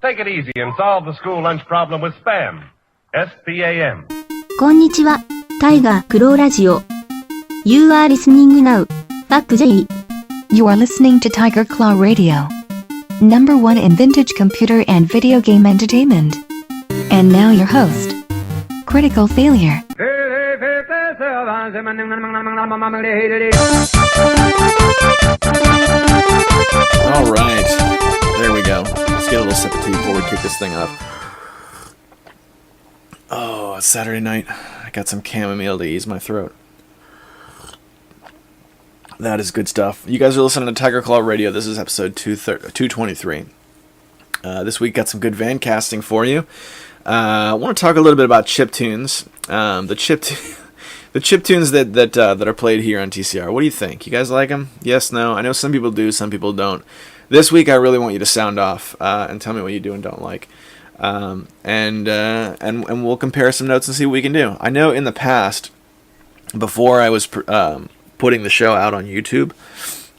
Take it easy and solve the school lunch problem with SPAM. S-P-A-M. こんにちは、タイガークローラジオ。You are listening now. Fuck J. You are listening to Tiger Claw Radio. Number 1 in vintage computer and video game entertainment. And now your host, Critical Failure. Alright, there we go. Let's get a little sip of tea before we kick this thing off. Oh, it's Saturday night. I got some chamomile to ease my throat. That is good stuff. You guys are listening to Tiger Claw Radio. This is episode 223. This week got some good van casting for you. I want to talk a little bit about chiptunes. The chiptunes that are played here on TCR. What do you think? You guys like them? Yes, no? I know some people do, some people don't. This week I really want you to sound off and tell me what you do and don't like. And we'll compare some notes and see what we can do. I know in the past, before I was putting the show out on YouTube,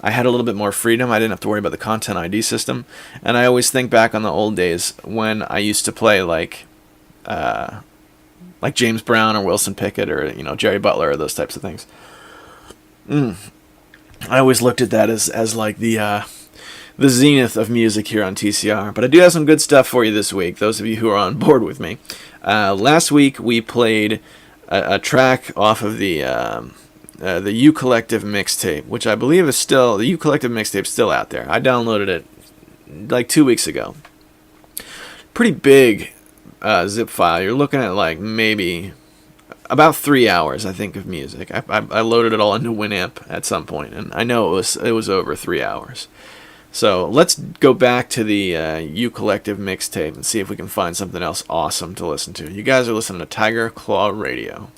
I had a little bit more freedom. I didn't have to worry about the content ID system. And I always think back on the old days when I used to play like James Brown or Wilson Pickett or Jerry Butler or those types of things. I always looked at that as like the zenith of music here on TCR. But I do have some good stuff for you this week, those of you who are on board with me. Last week we played a track off of the U Collective mixtape, which I believe is still, the U Collective mixtape still out there. I downloaded it like 2 weeks ago. Pretty big zip file. You're looking at like maybe about 3 hours, I think, of music. I loaded it all into Winamp at some point, and I know it was over 3 hours. So let's go back to the U Collective mixtape and see if we can find something else awesome to listen to. You guys are listening to Tiger Claw Radio.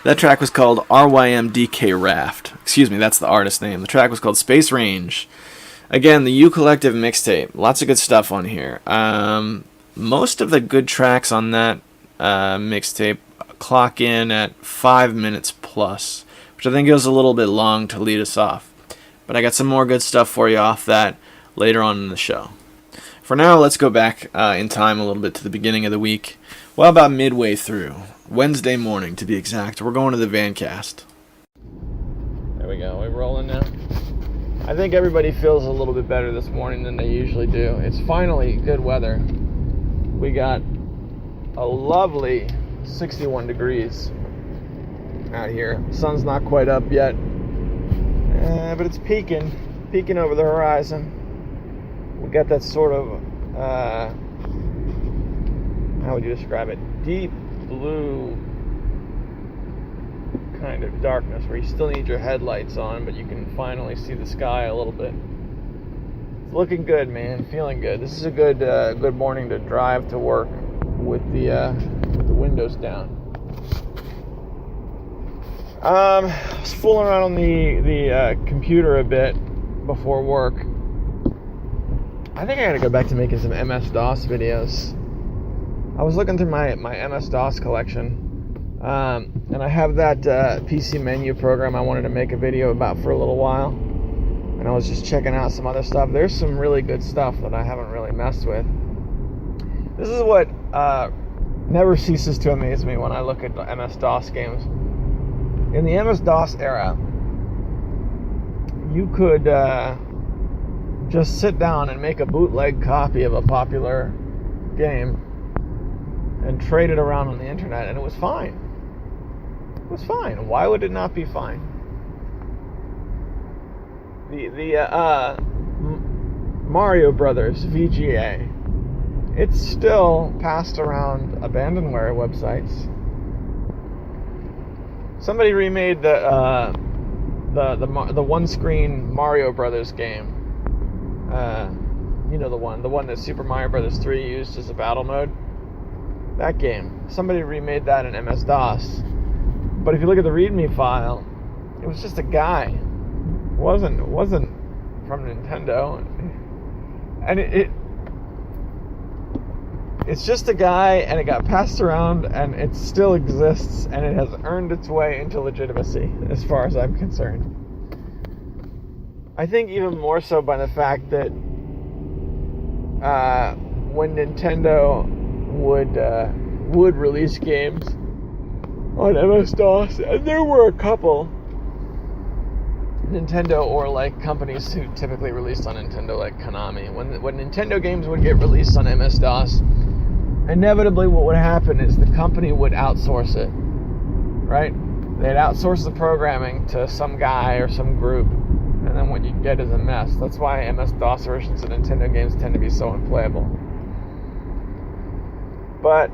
That track was called RYMDK Raft. Excuse me, that's the artist name. The track was called Space Range. Again, the U Collective mixtape. Lots of good stuff on here. Most of the good tracks on that mixtape clock in at 5 minutes plus, which I think goes a little bit long to lead us off. But I got some more good stuff for you off that later on in the show. For now, let's go back in time a little bit to the beginning of the week. Well, about midway through. Wednesday morning, to be exact. We're going to the Vancast. we go. We're rolling now. I think everybody feels a little bit better this morning than they usually do. It's finally good weather. We got a lovely 61 degrees out here. Sun's not quite up yet, but it's peeking over the horizon. We got that sort of, how would you describe it? Deep blue kind of darkness where you still need your headlights on, but you can finally see the sky a little bit. It's looking good, man. Feeling good. This is a good morning to drive to work with the windows down. I was fooling around on the computer a bit before work. I think I gotta go back to making some MS-DOS videos. I was looking through my MS-DOS collection. And I have that PC menu program I wanted to make a video about for a little while. And I was just checking out some other stuff. There's some really good stuff that I haven't really messed with. This is what never ceases to amaze me when I look at MS-DOS games. In the MS-DOS era, you could just sit down and make a bootleg copy of a popular game and trade it around on the internet, and it was fine. It was fine. Why would it not be fine? The Mario Brothers VGA, it's still passed around abandonware websites. Somebody remade the one-screen Mario Brothers game. You know the one that Super Mario Brothers 3 used as a battle mode. That game. Somebody remade that in MS-DOS. But if you look at the README file, it was just a guy. It wasn't from Nintendo. And it's just a guy, and it got passed around, and it still exists, and it has earned its way into legitimacy, as far as I'm concerned. I think even more so by the fact that when Nintendo would release games on MS-DOS, and there were a couple Nintendo or like companies who typically released on Nintendo, like Konami. When Nintendo games would get released on MS-DOS, inevitably what would happen is the company would outsource it, right? They'd outsource the programming to some guy or some group, and then what you get is a mess. That's why MS-DOS versions of Nintendo games tend to be so unplayable. But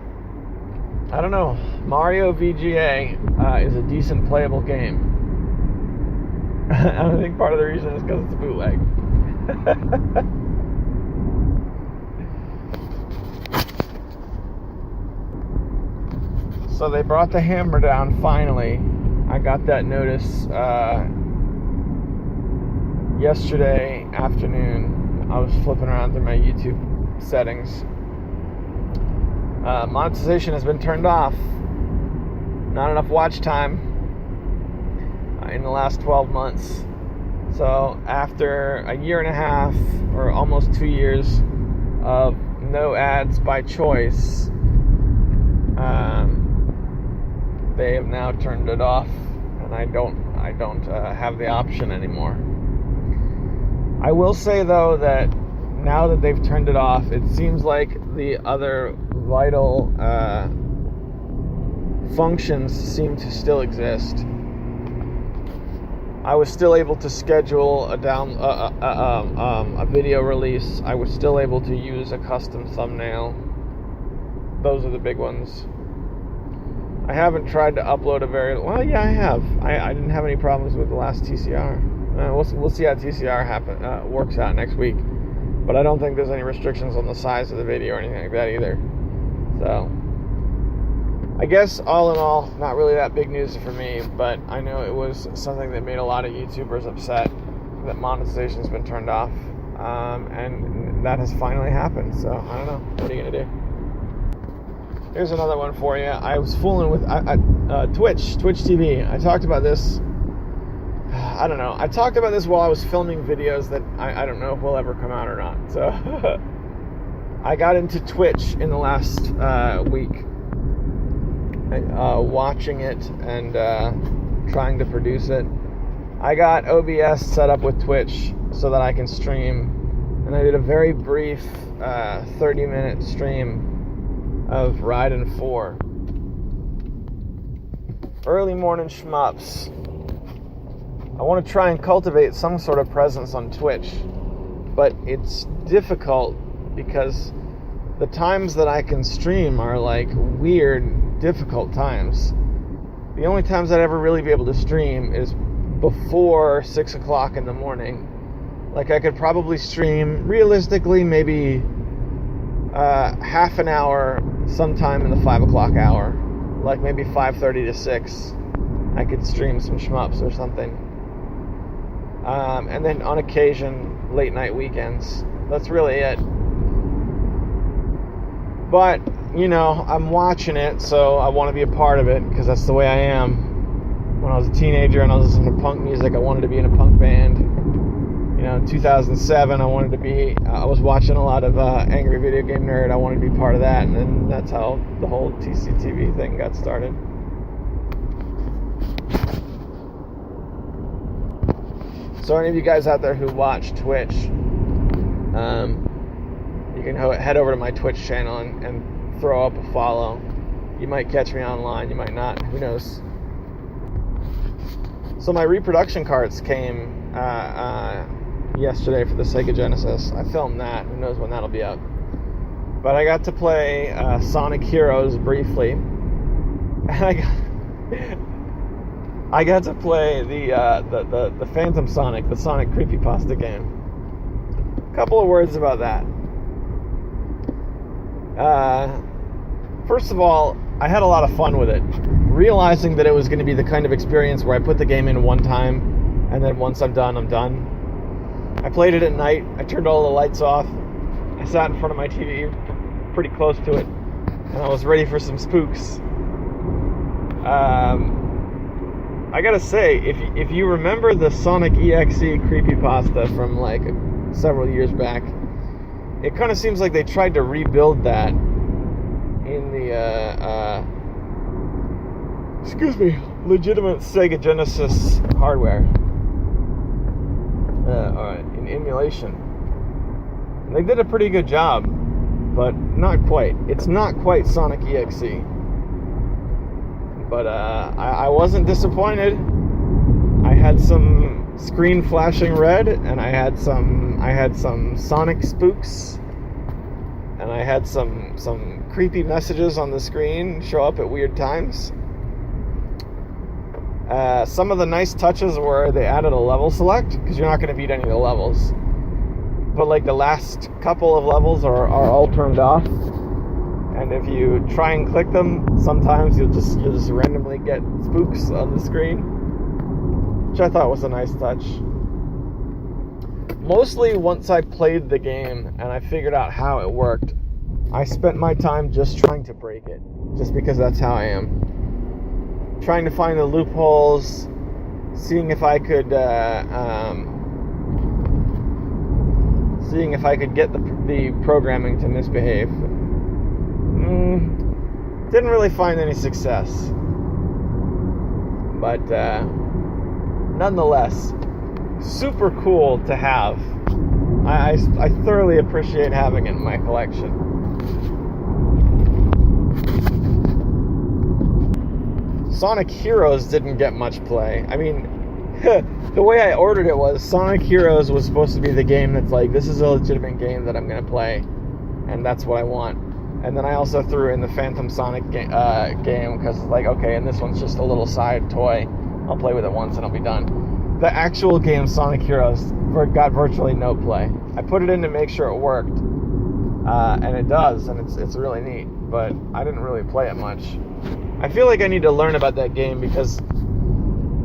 I don't know. Mario VGA is a decent playable game. I think part of the reason is because it's a bootleg. So they brought the hammer down finally. I got that notice yesterday afternoon. I was flipping around through my YouTube settings. Monetization has been turned off. Not enough watch time in the last 12 months. So after a year and a half, or almost 2 years of no ads by choice, they have now turned it off, and I don't have the option anymore. I will say though that now that they've turned it off, it seems like the other vital functions seem to still exist. I was still able to schedule a video release. I was still able to use a custom thumbnail. Those are the big ones. I haven't tried to upload I have. I didn't have any problems with the last TCR. We'll see how TCR works out next week. But I don't think there's any restrictions on the size of the video or anything like that either. So, I guess all in all, not really that big news for me, but I know it was something that made a lot of YouTubers upset that monetization's been turned off, and that has finally happened. So, I don't know. What are you going to do? Here's another one for you. I was fooling with Twitch TV. I talked about this. I don't know. I talked about this while I was filming videos that I don't know if will ever come out or not. So I got into Twitch in the last week, watching it and trying to produce it. I got OBS set up with Twitch so that I can stream, and I did a very brief 30-minute stream of Raiden 4. Early morning shmups. I want to try and cultivate some sort of presence on Twitch, but it's difficult because the times that I can stream are like weird, difficult times. The only times I'd ever really be able to stream is before 6 o'clock in the morning. Like, I could probably stream, realistically, maybe half an hour sometime in the 5 o'clock hour. Like, maybe 5:30 to 6. I could stream some shmups or something. And then, on occasion, late night weekends. That's really it. But, you know, I'm watching it, so I want to be a part of it, because that's the way I am. When I was a teenager and I was listening to punk music, I wanted to be in a punk band. You know, in 2007, I was watching a lot of Angry Video Game Nerd. I wanted to be part of that, and then that's how the whole TCTV thing got started. So any of you guys out there who watch Twitch, you can head over to my Twitch channel and throw up a follow. You might catch me online, you might not, who knows. So my reproduction carts came yesterday for the Sega Genesis. I filmed that. Who knows when that'll be up. But I got to play Sonic Heroes briefly. And I got to play the Phantom Sonic, the Sonic creepypasta game. A couple of words about that. First of all, I had a lot of fun with it. Realizing that it was going to be the kind of experience where I put the game in one time, and then once I'm done, I'm done. I played it at night. I turned all the lights off. I sat in front of my TV, pretty close to it, and I was ready for some spooks. I gotta say, if you remember the Sonic EXE creepypasta from like several years back, it kind of seems like they tried to rebuild that in the legitimate Sega Genesis hardware. Alright, in emulation. And they did a pretty good job, but not quite. It's not quite Sonic EXE. But I wasn't disappointed. I had some screen flashing red, and I had some Sonic spooks, and I had some creepy messages on the screen show up at weird times. Some of the nice touches were they added a level select, because you're not going to beat any of the levels. But like the last couple of levels are all turned off, and if you try and click them, sometimes you'll just randomly get spooks on the screen, which I thought was a nice touch. Mostly once I played the game and I figured out how it worked, I spent my time just trying to break it, just because that's how I am. Trying to find the loopholes, seeing if I could get the programming to misbehave. Didn't really find any success, but nonetheless, super cool to have. I thoroughly appreciate having it in my collection. Sonic Heroes didn't get much play. I mean, the way I ordered it was Sonic Heroes was supposed to be the game that's like, this is a legitimate game that I'm going to play, and that's what I want. And then I also threw in the Phantom Sonic game, because like, okay, and this one's just a little side toy. I'll play with it once and I'll be done. The actual game, Sonic Heroes, got virtually no play. I put it in to make sure it worked, and it does, and it's really neat, but I didn't really play it much. I feel like I need to learn about that game, because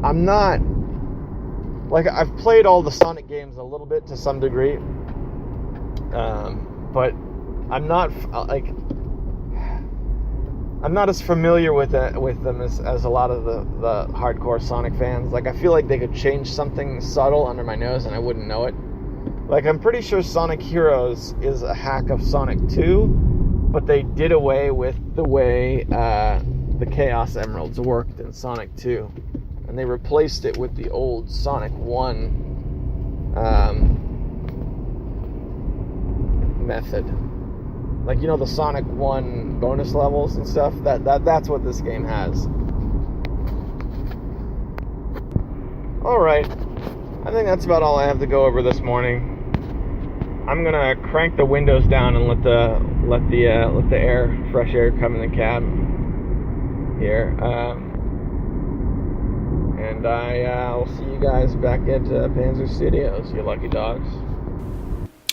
I'm not... Like, I've played all the Sonic games a little bit to some degree, but I'm not, like... I'm not as familiar with them as a lot of the hardcore Sonic fans. Like, I feel like they could change something subtle under my nose and I wouldn't know it. Like, I'm pretty sure Sonic Heroes is a hack of Sonic 2, but they did away with the way the Chaos Emeralds worked in Sonic 2. and they replaced it with the old Sonic 1 method. Like, you know, the Sonic 1 bonus levels and stuff? That's what this game has. Alright, I think that's about all I have to go over this morning. I'm gonna crank the windows down and let the fresh air come in the cab here. And I'll see you guys back at Panzer Studios, you lucky dogs.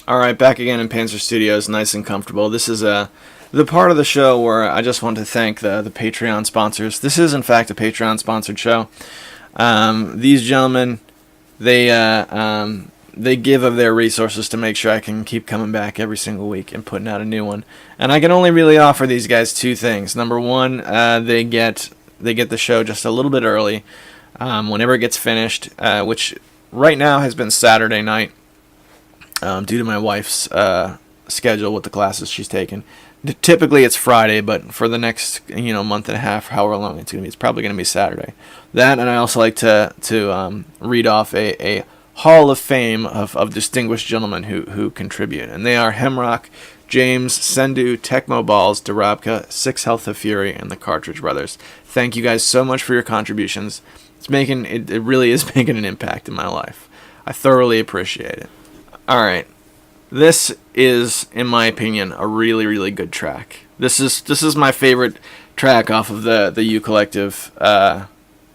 Alright, back again in Panzer Studios, nice and comfortable. This is the part of the show where I just want to thank the Patreon sponsors. This is, in fact, a Patreon-sponsored show. These gentlemen, they give of their resources to make sure I can keep coming back every single week and putting out a new one. And I can only really offer these guys two things. Number one, they get the show just a little bit early, whenever it gets finished, which right now has been Saturday night, due to my wife's schedule with the classes she's taken. Typically it's Friday, but for the next month and a half, however long it's going to be, it's probably going to be Saturday. That, and I also like to read off a Hall of Fame of distinguished gentlemen who contribute, and they are Hemrock, James, Sendu, Tecmo Balls, Darabka, Six Health of Fury, and the Cartridge Brothers. Thank you guys so much for your contributions. It really is making an impact in my life. I thoroughly appreciate it. All right. This is, in my opinion, a really, really good track. This is my favorite track off of the U Collective,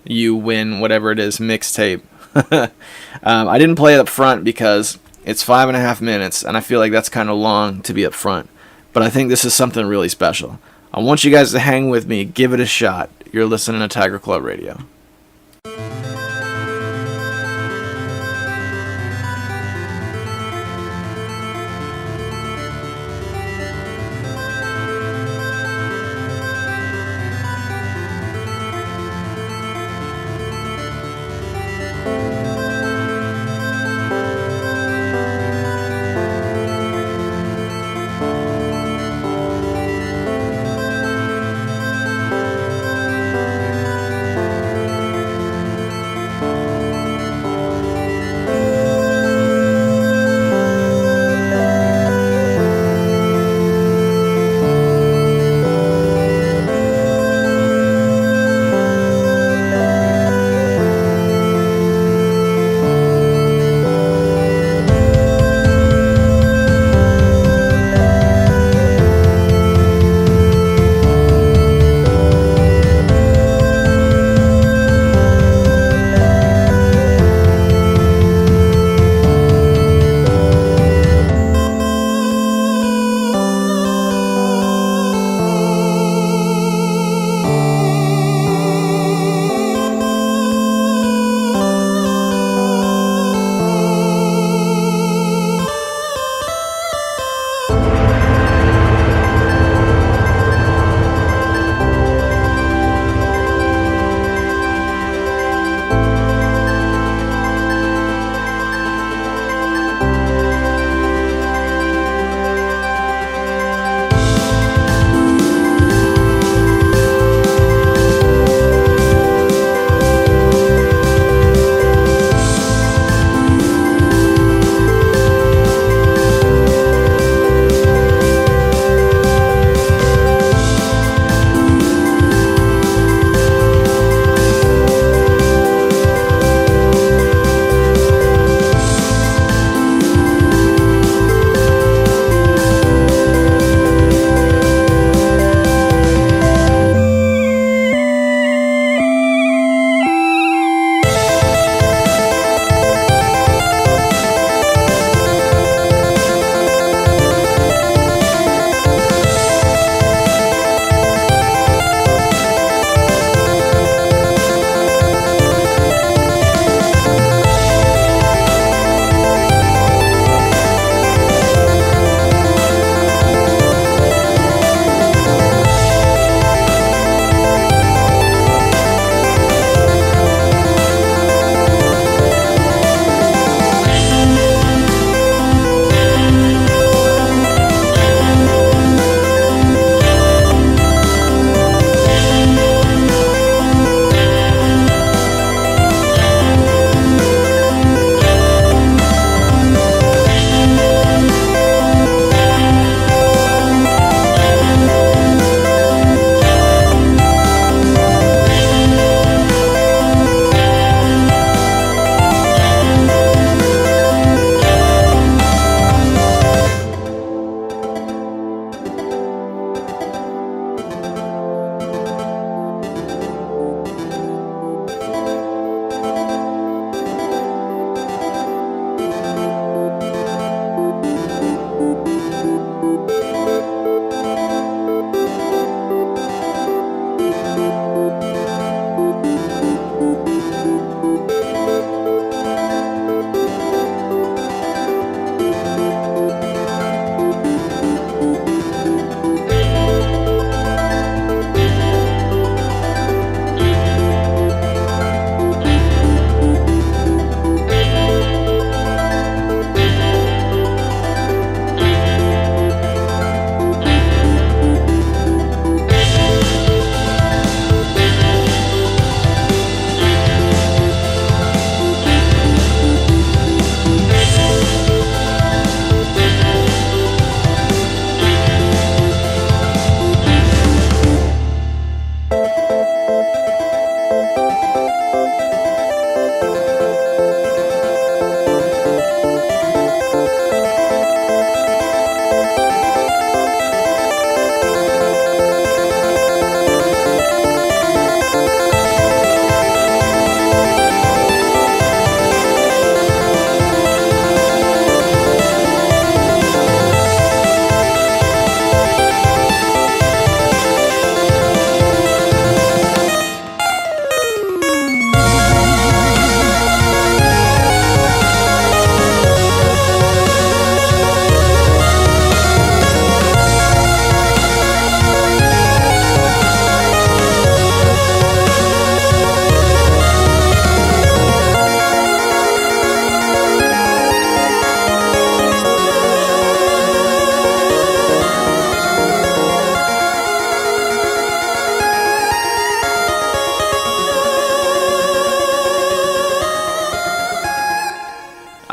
You Win, whatever it is, mixtape. I didn't play it up front because it's 5.5 minutes, and I feel like that's kind of long to be up front. But I think this is something really special. I want you guys to hang with me, give it a shot. You're listening to Tiger Claw Radio.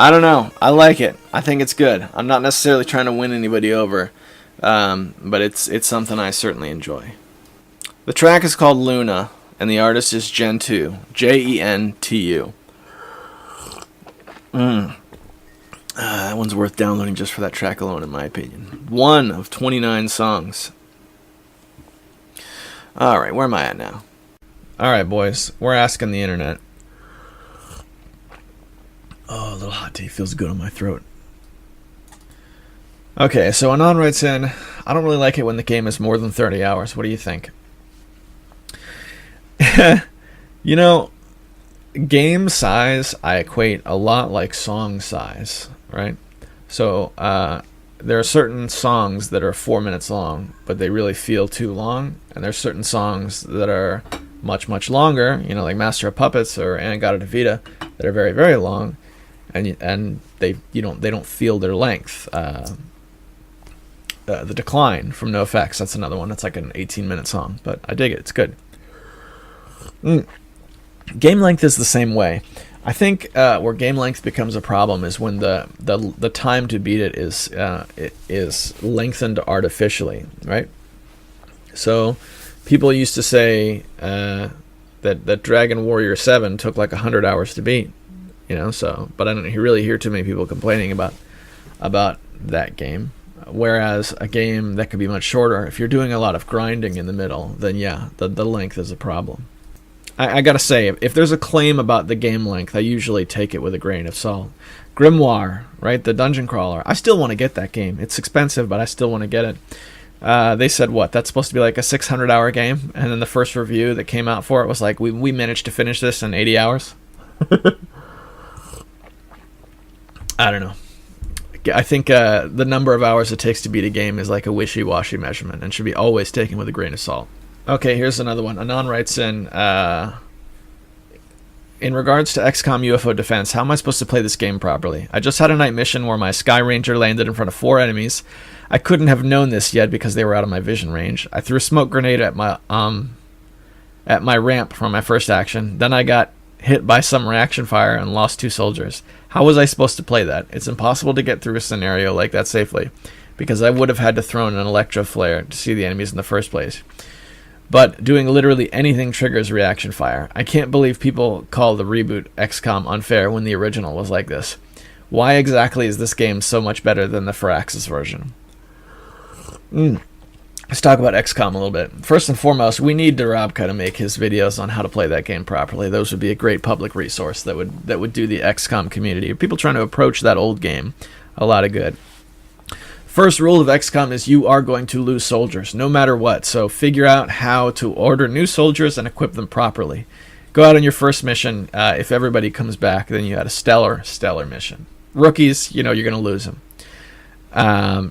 I don't know. I like it. I think it's good. I'm not necessarily trying to win anybody over, but it's something I certainly enjoy. The track is called Luna, and the artist is Gentoo, Jentu. That one's worth downloading just for that track alone, in my opinion. One of 29 songs. Alright, where am I at now? Alright, boys, we're asking the internet. Oh, a little hot tea feels good on my throat. Okay, so Anon writes in, I don't really like it when the game is more than 30 hours. What do you think? You know, game size I equate a lot like song size, right? So there are certain songs that are 4 minutes long, but they really feel too long, and there's certain songs that are much, much longer, you know, like Master of Puppets or Anagata Vita, that are very, very long, and they don't feel their length. The Decline from NoFX, that's another one. That's like an 18-minute song, but I dig it. It's good. Game length is the same way. I think where game length becomes a problem is when the time to beat it is lengthened artificially, right? So people used to say that Dragon Warrior 7 took like 100 hours to beat, you know. So, but I don't really hear too many people complaining about that game. Whereas a game that could be much shorter, if you're doing a lot of grinding in the middle, then yeah, the length is a problem. I gotta say, if there's a claim about the game length, I usually take it with a grain of salt. Grimoire, right, the dungeon crawler, I still want to get that game. It's expensive, but I still want to get it. They said, what, that's supposed to be like a 600-hour game? And then the first review that came out for it was like, we managed to finish this in 80 hours? I don't know. I think the number of hours it takes to beat a game is like a wishy-washy measurement and should be always taken with a grain of salt. Okay, here's another one. Anon writes in regards to XCOM UFO Defense, how am I supposed to play this game properly? I just had a night mission where my Sky Ranger landed in front of 4 enemies. I couldn't have known this yet because they were out of my vision range. I threw a smoke grenade at my ramp for my first action. Then I got hit by some reaction fire and lost 2 soldiers. How was I supposed to play that? It's impossible to get through a scenario like that safely, because I would have had to throw in an electro flare to see the enemies in the first place. But doing literally anything triggers reaction fire. I can't believe people call the reboot XCOM unfair when the original was like this. Why exactly is this game so much better than the Firaxis version? Let's talk about XCOM a little bit. First and foremost, we need Darabka to make his videos on how to play that game properly. Those would be a great public resource that would do the XCOM community, people trying to approach that old game, a lot of good. First rule of XCOM is you are going to lose soldiers, no matter what. So figure out how to order new soldiers and equip them properly. Go out on your first mission. If everybody comes back, then you had a stellar mission. Rookies, you're going to lose them.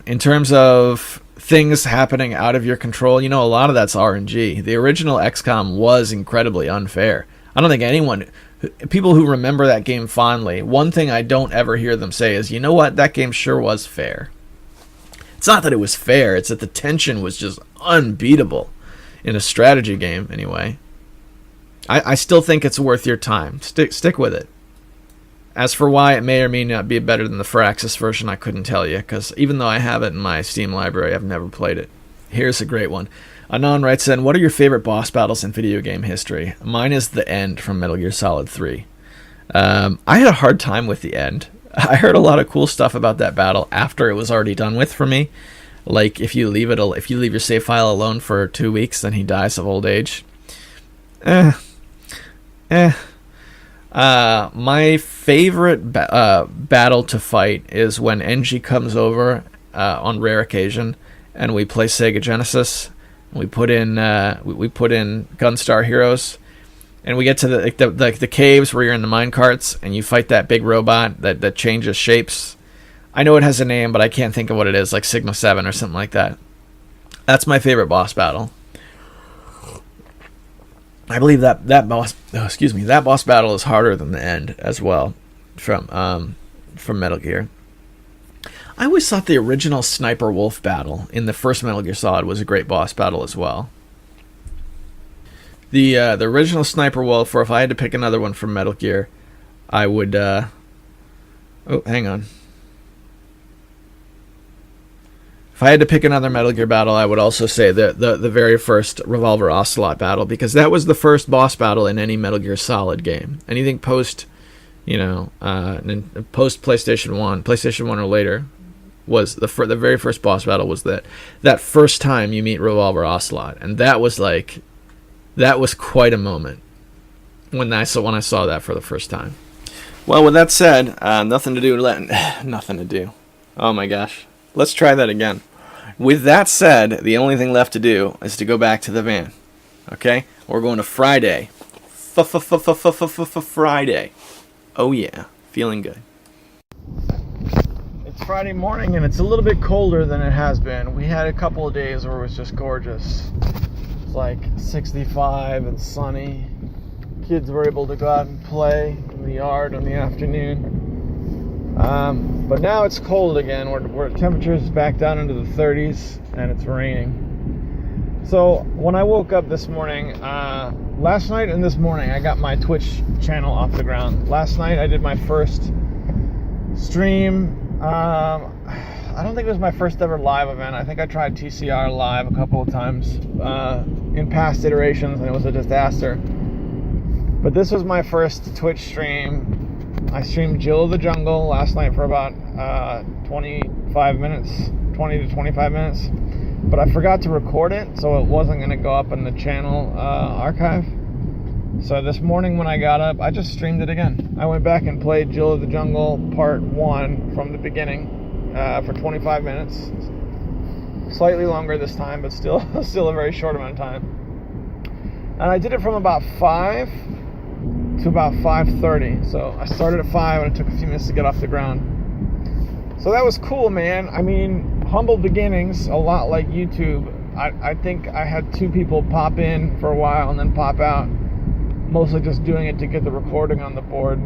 In terms of things happening out of your control, a lot of that's RNG. The original XCOM was incredibly unfair. I don't think people who remember that game fondly, one thing I don't ever hear them say is, you know what, that game sure was fair. It's not that it was fair, it's that the tension was just unbeatable in a strategy game, anyway. I still think it's worth your time. Stick with it. As for why it may or may not be better than the Firaxis version, I couldn't tell you, because even though I have it in my Steam library, I've never played it. Here's a great one. Anon writes in, what are your favorite boss battles in video game history? Mine is the end from Metal Gear Solid 3. I had a hard time with the end. I heard a lot of cool stuff about that battle after it was already done with for me. Like, if you leave your save file alone for 2 weeks, then he dies of old age. My favorite battle to fight is when Engie comes over on rare occasion, and we play Sega Genesis. We put in Gunstar Heroes, and we get to the caves where you're in the minecarts, and you fight that big robot that changes shapes. I know it has a name, but I can't think of what it is, like Sigma 7 or something like that. That's my favorite boss battle. I believe that boss battle is harder than the end as well from Metal Gear. I always thought the original Sniper Wolf battle in the first Metal Gear Solid was a great boss battle as well. The original Sniper Wolf, or if I had to pick another one from Metal Gear, I would Oh, hang on. If I had to pick another Metal Gear battle, I would also say the very first Revolver Ocelot battle, because that was the first boss battle in any Metal Gear Solid game. Anything post, post PlayStation 1 or later, was the very first boss battle was that first time you meet Revolver Ocelot, and that was quite a moment when I saw that for the first time. Well, with that said, nothing to do. Oh my gosh. Let's try that again. With that said, the only thing left to do is to go back to the van. Okay? We're going to Friday. Friday. Oh yeah. Feeling good. It's Friday morning and it's a little bit colder than it has been. We had a couple of days where it was just gorgeous. It's like 65 and sunny. Kids were able to go out and play in the yard in the afternoon. But now it's cold again. Where temperatures back down into the 30s and it's raining. So when I woke up this morning, last night and this morning, I got my Twitch channel off the ground. Last night I did my first stream. I don't think it was my first ever live event. I think I tried TCR live a couple of times in past iterations and it was a disaster. But this was my first Twitch stream. I streamed Jill of the Jungle last night for about 20 to 25 minutes. But I forgot to record it, so it wasn't going to go up in the channel archive. So this morning when I got up, I just streamed it again. I went back and played Jill of the Jungle Part 1 from the beginning for 25 minutes. Slightly longer this time, but still a very short amount of time. And I did it from about 5 to about 5:30. So I started at 5 and it took a few minutes to get off the ground. So that was cool, man. I mean, humble beginnings, a lot like YouTube. I think I had 2 people pop in for a while and then pop out. Mostly just doing it to get the recording on the board.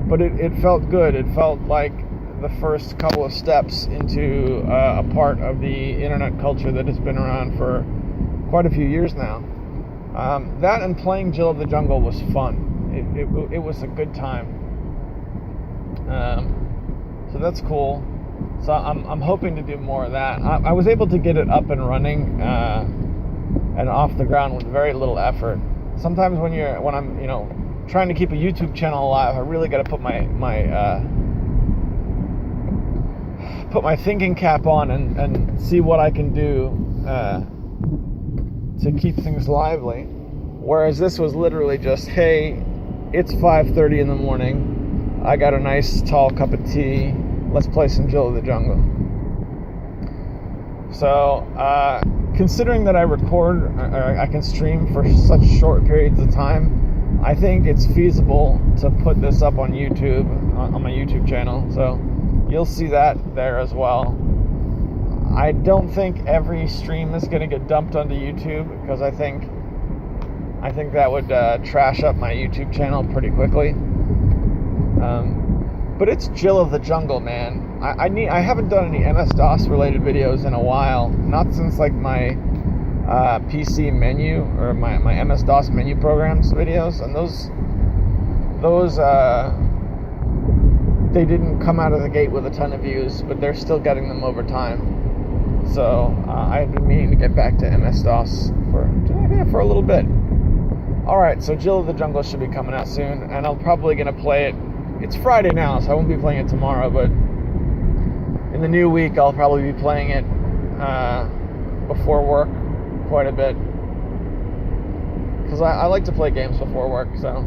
But it felt good. It felt like the first couple of steps into a part of the internet culture that has been around for quite a few years now. That and playing Jill of the Jungle was fun. It was a good time. So that's cool. So I'm hoping to do more of that. I was able to get it up and running and off the ground with very little effort. Sometimes when I'm trying to keep a YouTube channel alive, I really got to put my thinking cap on and see what I can do to keep things lively. Whereas this was literally just, hey, it's 5:30 in the morning. I got a nice tall cup of tea. Let's play some Jill of the Jungle. So, considering that I I can stream for such short periods of time, I think it's feasible to put this up on YouTube, on my YouTube channel. So, you'll see that there as well. I don't think every stream is going to get dumped onto YouTube because I think that would trash up my YouTube channel pretty quickly. But it's Jill of the Jungle, man. I haven't done any MS-DOS related videos in a while. Not since like my PC menu or my MS-DOS menu programs videos, and those they didn't come out of the gate with a ton of views, but they're still getting them over time. So I've been meaning to get back to MS-DOS for a little bit. Alright, so Jill of the Jungle should be coming out soon, and I'm probably going to play it. It's Friday now, so I won't be playing it tomorrow, but in the new week I'll probably be playing it before work quite a bit. Because I like to play games before work, so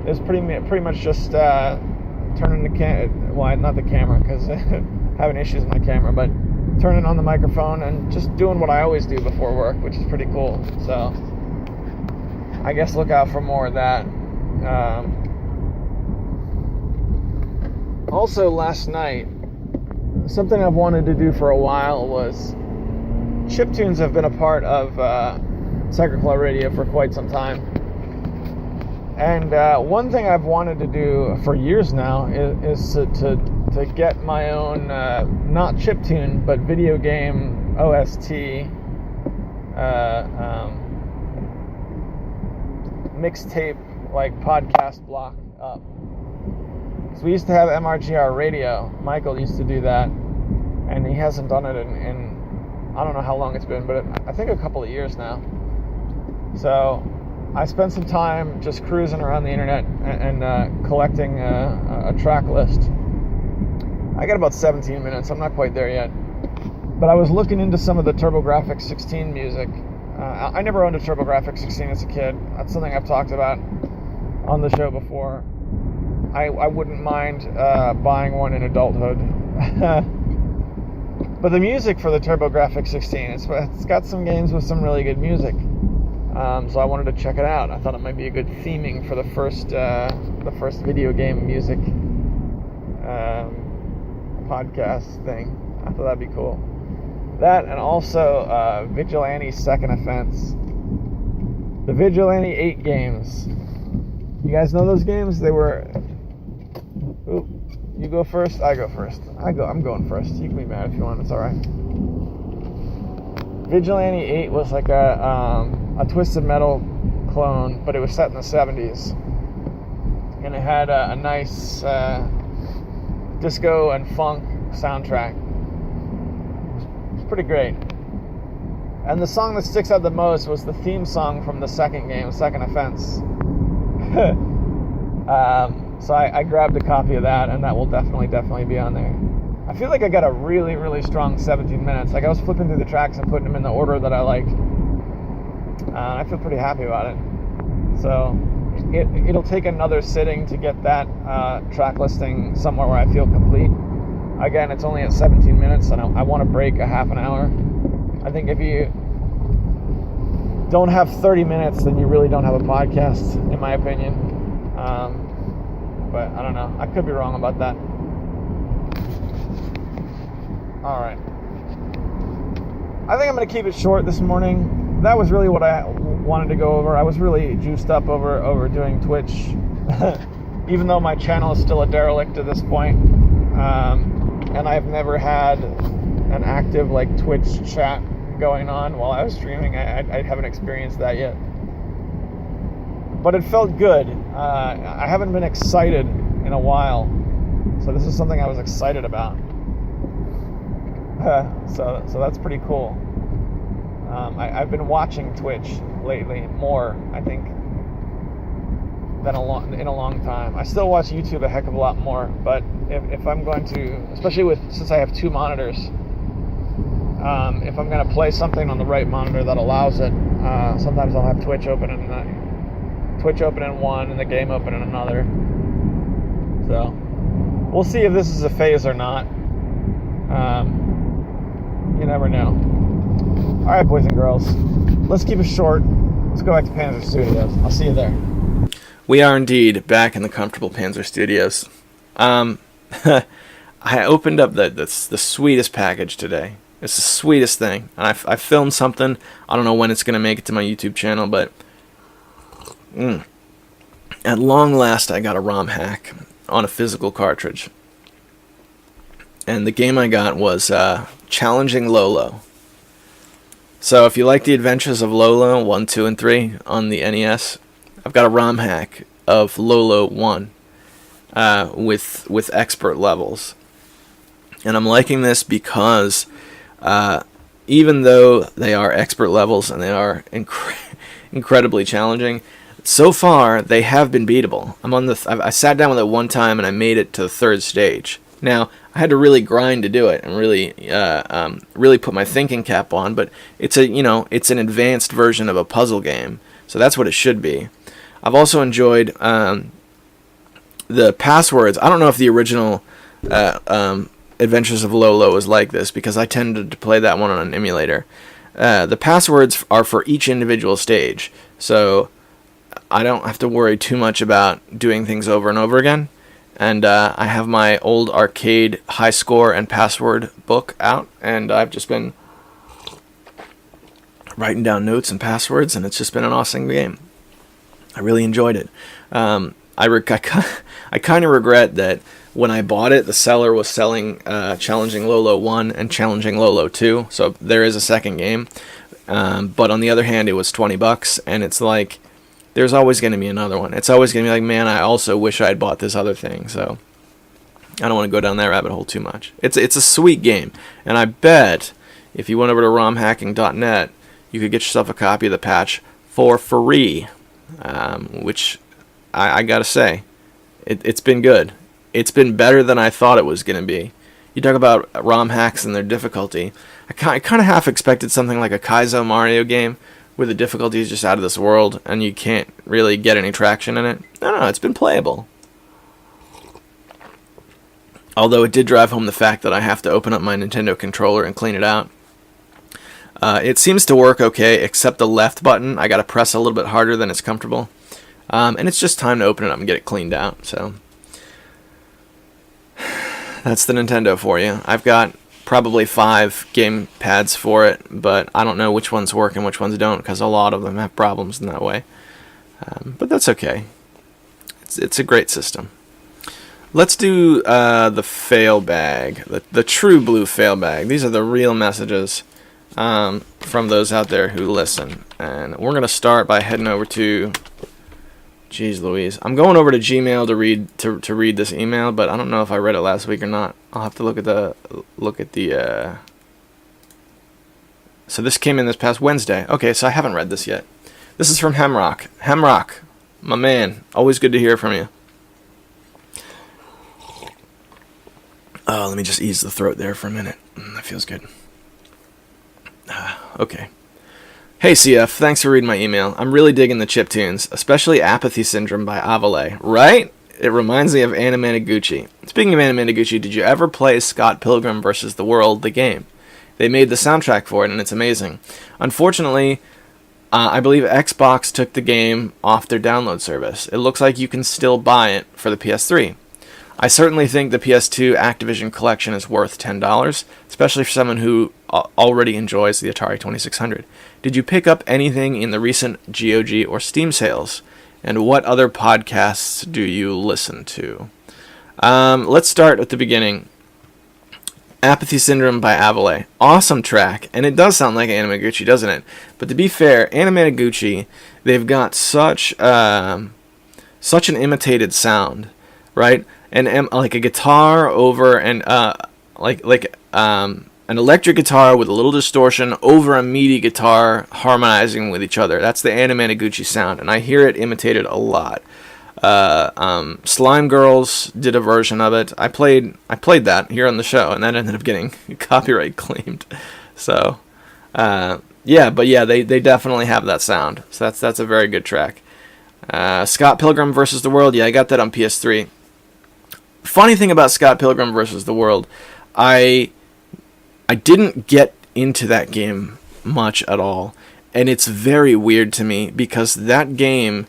it's pretty much just turning not the camera, because having issues with my camera, but turning on the microphone and just doing what I always do before work, which is pretty cool. So I guess look out for more of that. Also last night, something I've wanted to do for a while was, chiptunes have been a part of Tiger Claw Radio for quite some time. And one thing I've wanted to do for years now is to get my own, not chiptune, but video game OST mixtape, like podcast block up. So we used to have MRGR radio. Michael used to do that, and he hasn't done it in I don't know how long it's been, but I think a couple of years now. So I spent some time just cruising around the internet and collecting a track list. I got about 17 minutes. I'm not quite there yet. But I was looking into some of the TurboGrafx 16 music. I never owned a TurboGrafx 16 as a kid. That's something I've talked about on the show before. I wouldn't mind buying one in adulthood. But the music for the TurboGrafx 16, it's got some games with some really good music. So I wanted to check it out. I thought it might be a good theming for the first video game music podcast thing. I thought that'd be cool. That, and also Vigilante Second Offense. The Vigilante 8 games. You guys know those games? They were... Ooh, you go first? I go first. I'm going first. You can be mad if you want. It's alright. Vigilante 8 was like a Twisted Metal clone, but it was set in the 70s. And it had a nice disco and funk soundtrack. It's pretty great. And the song that sticks out the most was the theme song from the second game, Second Offense. So I grabbed a copy of that, and that will definitely be on there. I feel like I got a really, really strong 17 minutes. Like, I was flipping through the tracks and putting them in the order that I liked. I feel pretty happy about it. So it'll take another sitting to get that track listing somewhere where I feel complete. Again, it's only at 17 minutes, and I want to break a half an hour. I think if you don't have 30 minutes, then you really don't have a podcast, in my opinion. But I don't know. I could be wrong about that. Alright. I think I'm going to keep it short this morning. That was really what I wanted to go over. I was really juiced up over doing Twitch. Even though my channel is still a derelict at this point. And I've never had an active Twitch chat going on while I was streaming. I haven't experienced that yet. But it felt good. I haven't been excited in a while. So this is something I was excited about. So that's pretty cool. I've been watching Twitch lately more, I think, than in a long time. I still watch YouTube a heck of a lot more, but if I'm going to, especially since I have two monitors, if I'm going to play something on the right monitor that allows it, sometimes I'll have Twitch open in one and the game open in another. So we'll see if this is a phase or not. You never know. Alright, boys and girls, let's keep it short. Let's go back to Panzer Studios. I'll see you there. We are indeed back in the comfortable Panzer Studios. I opened up the sweetest package today. It's the sweetest thing. And I filmed something. I don't know when it's going to make it to my YouTube channel, but at long last I got a ROM hack on a physical cartridge. And the game I got was Challenging Lolo. So if you like the adventures of Lolo 1, 2, and 3 on the NES, I've got a ROM hack of Lolo 1 with expert levels. And I'm liking this because even though they are expert levels and they are incredibly challenging, so far they have been beatable. I sat down with it one time and I made it to the third stage. Now, I had to really grind to do it and really put my thinking cap on, but it's an advanced version of a puzzle game, so that's what it should be. I've also enjoyed the passwords. I don't know if the original Adventures of Lolo was like this, because I tended to play that one on an emulator. The passwords are for each individual stage, so I don't have to worry too much about doing things over and over again. And I have my old arcade high score and password book out, and I've just been writing down notes and passwords, and it's just been an awesome game. I really enjoyed it. I kind of regret that when I bought it, the seller was selling Challenging Lolo 1 and Challenging Lolo 2, so there is a second game. But on the other hand, it was $20, and it's like, there's always going to be another one. It's always going to be like, man, I also wish I had bought this other thing. So I don't want to go down that rabbit hole too much. It's a sweet game, and I bet if you went over to romhacking.net, you could get yourself a copy of the patch for free, which I gotta say, it's been good. It's been better than I thought it was going to be. You talk about ROM hacks and their difficulty. I kind of half expected something like a Kaizo Mario game, where the difficulty is just out of this world, and you can't really get any traction in it. No, it's been playable. Although it did drive home the fact that I have to open up my Nintendo controller and clean it out. It seems to work okay, except the left button. I gotta press a little bit harder than it's comfortable. And it's just time to open it up and get it cleaned out, so... That's the Nintendo for you. I've got probably 5 game pads for it, but I don't know which ones work and which ones don't, because a lot of them have problems in that way. But that's okay. It's a great system. Let's do the fail bag, the true blue fail bag. These are the real messages from those out there who listen. And we're going to start by heading over to... Jeez Louise. I'm going over to Gmail to read this email, but I don't know if I read it last week or not. I'll have to look at the So this came in this past Wednesday. Okay, so I haven't read this yet. This is from Hemrock. Hemrock, my man, always good to hear from you. Oh, let me just ease the throat there for a minute. That feels good. Okay. Hey CF, thanks for reading my email. I'm really digging the chiptunes, especially Apathy Syndrome by Avale. Right? It reminds me of Anamanaguchi. Speaking of Anamanaguchi, did you ever play Scott Pilgrim vs. the World, the game? They made the soundtrack for it, and it's amazing. Unfortunately, I believe Xbox took the game off their download service. It looks like you can still buy it for the PS3. I certainly think the PS2 Activision collection is worth $10, especially for someone who already enjoys the Atari 2600. Did you pick up anything in the recent GOG or Steam sales? And what other podcasts do you listen to? Let's start at the beginning. Apathy Syndrome by Avale. Awesome track, and it does sound like Anamanaguchi, doesn't it? But to be fair, Anamanaguchi, they've got such an imitated sound, right? And like a guitar over and an electric guitar with a little distortion over a MIDI guitar harmonizing with each other. That's the Anamanaguchi sound, and I hear it imitated a lot. Slime Girls did a version of it. I played that here on the show, and that ended up getting copyright claimed. So, they definitely have that sound. So that's a very good track. Scott Pilgrim vs. the World. Yeah, I got that on PS3. Funny thing about Scott Pilgrim vs. the World, I didn't get into that game much at all, and it's very weird to me because that game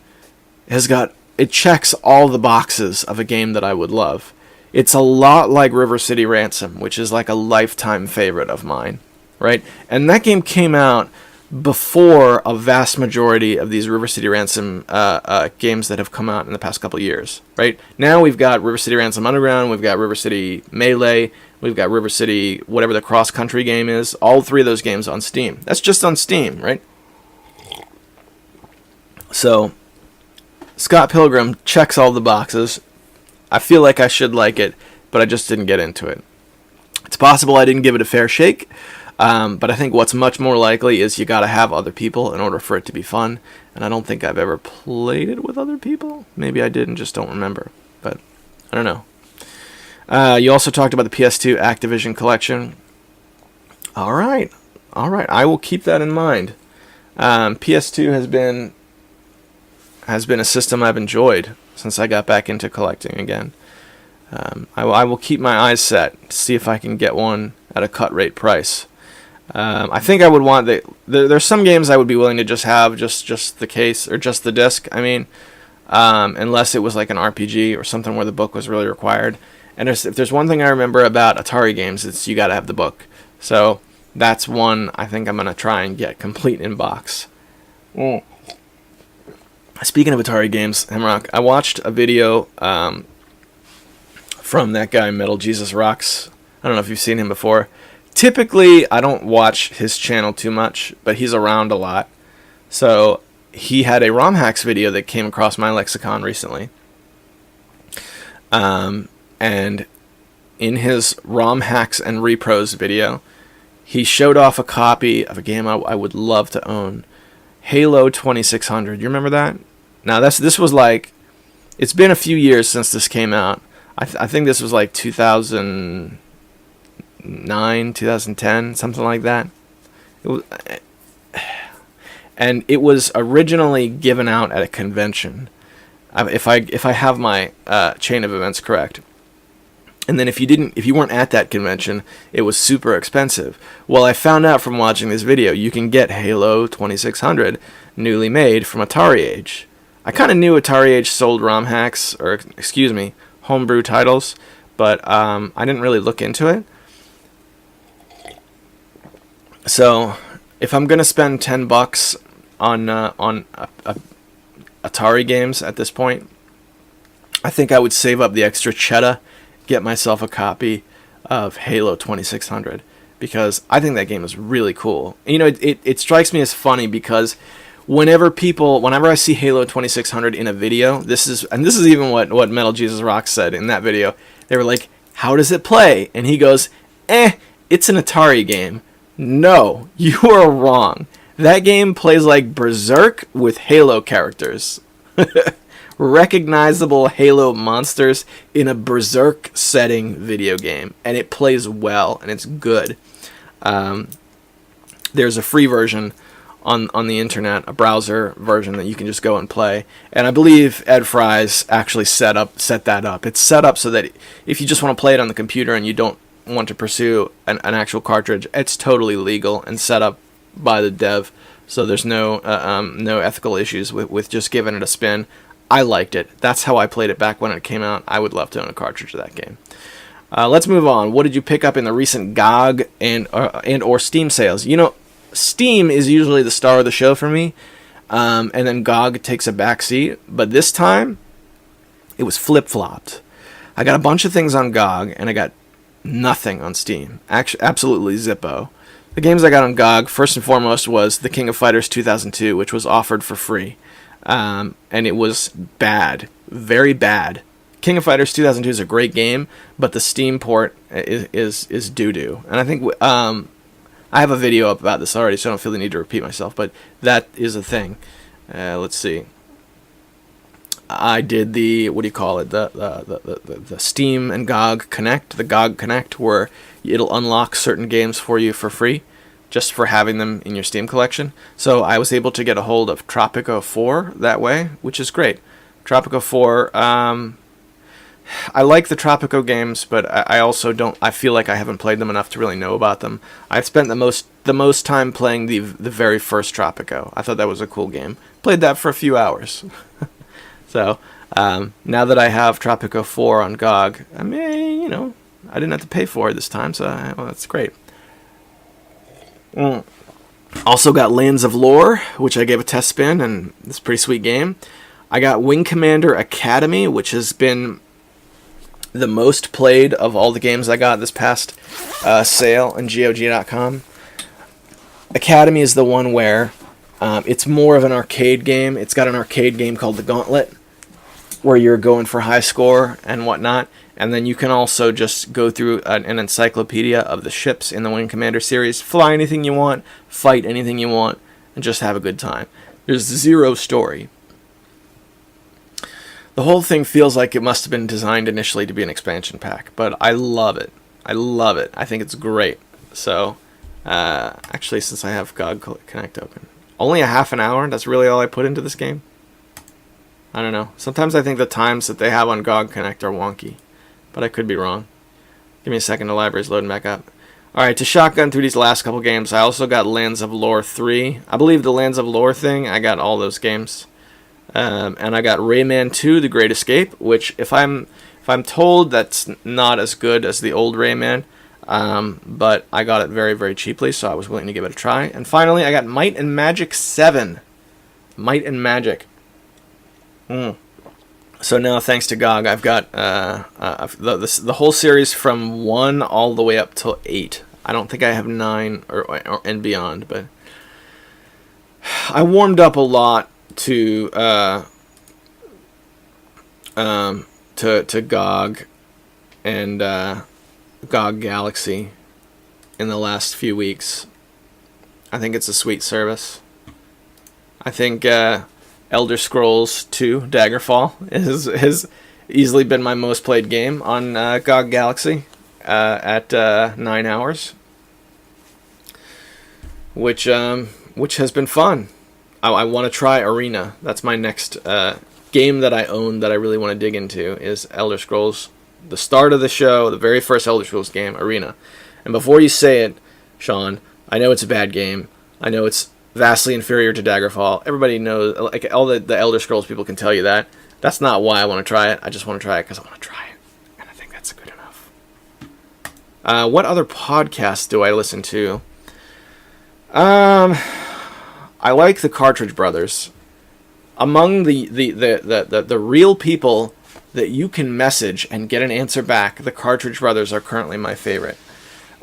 it checks all the boxes of a game that I would love. It's a lot like River City Ransom, which is like a lifetime favorite of mine, right? And that game came out before a vast majority of these River City Ransom games that have come out in the past couple years, right? Now we've got River City Ransom Underground, we've got River City Melee, we've got River City, whatever the cross-country game is, all 3 of those games on Steam. That's just on Steam, right? So, Scott Pilgrim checks all the boxes. I feel like I should like it, but I just didn't get into it. It's possible I didn't give it a fair shake, but I think what's much more likely is you gotta have other people in order for it to be fun, and I don't think I've ever played it with other people. Maybe I did and just don't remember, but I don't know. You also talked about the PS2 Activision collection. All right. I will keep that in mind. PS2 has been a system I've enjoyed since I got back into collecting again. I will keep my eyes set to see if I can get one at a cut rate price. I think I would want there's some games I would be willing to just have just the case or just the disc. I mean, unless it was like an RPG or something where the book was really required. And if there's one thing I remember about Atari games, it's you got to have the book. So that's one I think I'm gonna try and get complete in box. Speaking of Atari games, Hemrock, I watched a video from that guy Metal Jesus Rocks. I don't know if you've seen him before. Typically, I don't watch his channel too much, but he's around a lot. So he had a ROM hacks video that came across my lexicon recently. And in his ROM hacks and repros video, he showed off a copy of a game I would love to own, Halo 2600. You remember that? Now this was like, it's been a few years since this came out. I think this was like 2009, 2010, something like that. And it was originally given out at a convention, if I have my chain of events correct. And then if you weren't at that convention, it was super expensive. Well, I found out from watching this video, you can get Halo 2600 newly made from Atari Age. I kind of knew Atari Age sold ROM hacks, or excuse me, homebrew titles, but I didn't really look into it. So if I'm gonna spend $10 on Atari games at this point, I think I would save up the extra cheddar, get myself a copy of Halo 2600, because I think that game is really cool. You know, it strikes me as funny because whenever I see Halo 2600 in a video, this is even what Metal Jesus Rock said in that video. They were like, "How does it play?" And he goes, "It's an Atari game." No, you are wrong. That game plays like Berserk with Halo characters. Recognizable Halo monsters in a Berserk setting video game, and it plays well, and it's good. There's a free version on the internet, a browser version that you can just go and play, and I believe Ed Fries actually set that up. It's set up so that if you just want to play it on the computer and you don't want to pursue an actual cartridge, it's totally legal and set up by the dev, so there's no ethical issues with just giving it a spin. I liked it. That's how I played it back when it came out. I would love to own a cartridge of that game. Let's move on. What did you pick up in the recent GOG and or Steam sales? You know, Steam is usually the star of the show for me, and then GOG takes a backseat. But this time, it was flip-flopped. I got a bunch of things on GOG, and I got nothing on Steam. Actually, absolutely zippo. The games I got on GOG, first and foremost, was The King of Fighters 2002, which was offered for free. And it was bad. Very bad. King of Fighters 2002 is a great game, but the Steam port is doo-doo. And I think I have a video up about this already, so I don't feel the need to repeat myself, but that is a thing. Let's see. I did the, what do you call it, the Steam and GOG Connect, the GOG Connect, where it'll unlock certain games for you for free, just for having them in your Steam collection. So I was able to get a hold of Tropico 4 that way, which is great. Tropico 4, I like the Tropico games, but I also don't, I feel like I haven't played them enough to really know about them. I've spent the most time playing the very first Tropico. I thought that was a cool game. Played that for a few hours. So, now that I have Tropico 4 on GOG, I mean, you know, I didn't have to pay for it this time, so well, that's great. Also got Lands of Lore, which I gave a test spin, and it's a pretty sweet game. I got Wing Commander Academy, which has been the most played of all the games I got this past sale on GOG.com. Academy is the one where it's more of an arcade game. It's got an arcade game called The Gauntlet, where you're going for high score and whatnot. And then you can also just go through an encyclopedia of the ships in the Wing Commander series, fly anything you want, fight anything you want, and just have a good time. There's zero story. The whole thing feels like it must have been designed initially to be an expansion pack, but I love it. I love it. I think it's great. So, actually, since I have GOG Connect open, only a half an hour, that's really all I put into this game? I don't know. Sometimes I think the times that they have on GOG Connect are wonky, but I could be wrong. Give me a second, the library's loading back up. Alright, to shotgun through these last couple games, I also got Lands of Lore 3. I believe the Lands of Lore thing, I got all those games. And I got Rayman 2, The Great Escape, which if I'm told that's not as good as the old Rayman, but I got it very, very cheaply, so I was willing to give it a try. And finally, I got Might and Magic 7. Might and Magic. So now, thanks to GOG, I've got the whole series from 1 all the way up till 8. I don't think I have 9 or and beyond, but I warmed up a lot to GOG, and GOG Galaxy in the last few weeks. I think it's a sweet service. I think Elder Scrolls 2 Daggerfall has easily been my most played game on GOG Galaxy at 9 hours, which has been fun. I want to try Arena. That's my next game that I own that I really want to dig into is Elder Scrolls. The start of the show, the very first Elder Scrolls game, Arena. And before you say it, Sean, I know it's a bad game. I know it's vastly inferior to Daggerfall. Everybody knows, like all the Elder Scrolls people can tell you that. That's not why I want to try it. I just want to try it because I want to try it. And I think that's good enough. What other podcasts do I listen to? I like the Cartridge Brothers. Among the real people that you can message and get an answer back, the Cartridge Brothers are currently my favorite.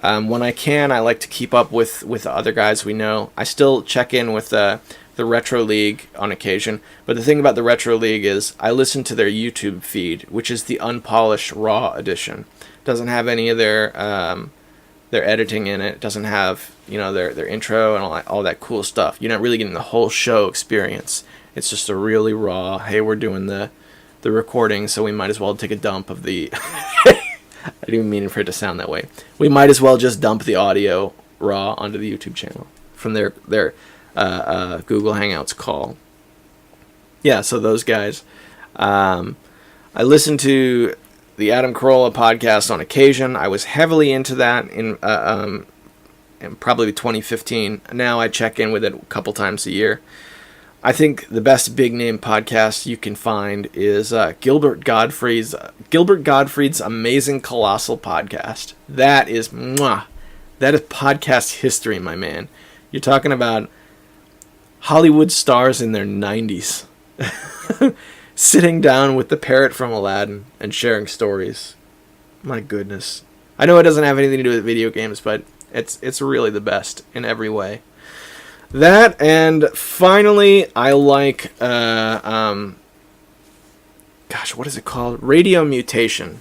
When I can, I like to keep up with the other guys we know. I still check in with the Retro League on occasion, but the thing about the Retro League is I listen to their YouTube feed, which is the unpolished raw edition. Doesn't have any of their editing in it. Doesn't have their intro and all that cool stuff. You're not really getting the whole show experience. It's just a really raw. Hey, we're doing the recording, so we might as well take a dump of the. I didn't even mean for it to sound that way. We might as well just dump the audio raw onto the YouTube channel from their Google Hangouts call. Yeah, so those guys. I listen to the Adam Carolla podcast on occasion. I was heavily into that in probably 2015. Now I check in with it a couple times a year. I think the best big name podcast you can find is Gilbert Gottfried's Amazing Colossal Podcast. That is podcast history, my man. You're talking about Hollywood stars in their 90s sitting down with the parrot from Aladdin and sharing stories. My goodness. I know it doesn't have anything to do with video games, but it's really the best in every way. That, and finally, I like, what is it called? Radio Mutation.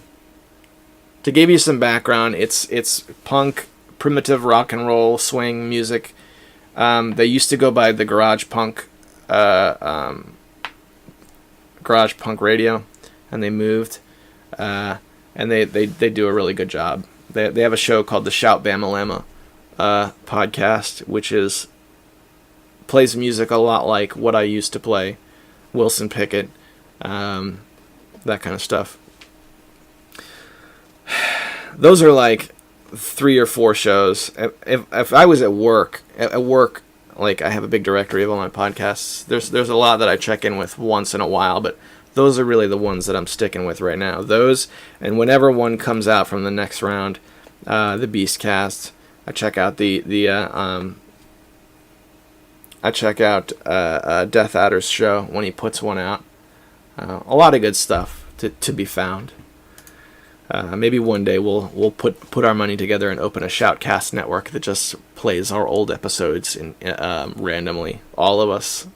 To give you some background, it's punk, primitive rock and roll, swing music. They used to go by the garage punk radio, and they moved, and they do a really good job. They have a show called the Shout Bamalama podcast, which plays music a lot like what I used to play, Wilson Pickett, that kind of stuff. Those are like 3 or 4 shows. If I was at work, like I have a big directory of all my podcasts. There's a lot that I check in with once in a while, but those are really the ones that I'm sticking with right now. Those, and whenever one comes out from the next round, the Beastcast, I check out Death Adder's show when he puts one out. A lot of good stuff to be found. Maybe one day we'll put our money together and open a Shoutcast network that just plays our old episodes randomly, all of us,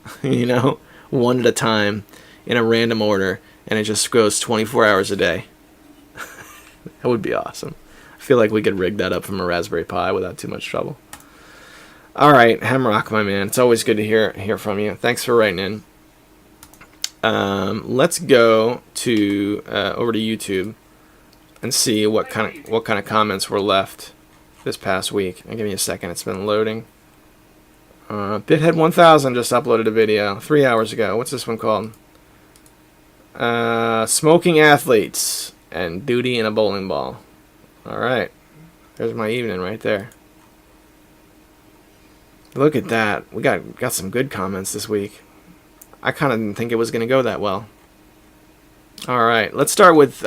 one at a time in a random order, and it just goes 24 hours a day. That would be awesome. I feel like we could rig that up from a Raspberry Pi without too much trouble. All right, Hemrock, my man. It's always good to hear from you. Thanks for writing in. Let's go to over to YouTube and see what kind of comments were left this past week. Give me a second. It's been loading. Bithead 1000 just uploaded a video 3 hours ago. What's this one called? Smoking athletes and duty in a bowling ball. All right, there's my evening right there. Look at that. We got some good comments this week. I kind of didn't think it was going to go that well. All right, let's start with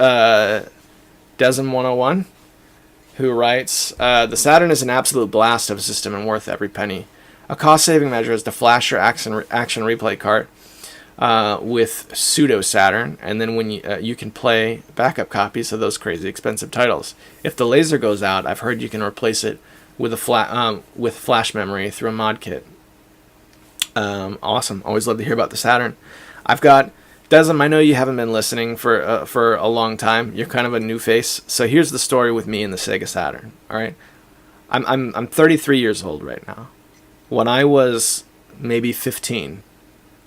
Desm101, who writes, the Saturn is an absolute blast of a system and worth every penny. A cost-saving measure is to flash your action replay cart with pseudo Saturn, and then when you can play backup copies of those crazy expensive titles. If the laser goes out, I've heard you can replace it with with flash memory through a mod kit. Awesome. Always love to hear about the Saturn. I've got Desmond, I know you haven't been listening for a long time. You're kind of a new face. So here's the story with me and the Sega Saturn. All right, I'm 33 years old right now. When I was maybe 15,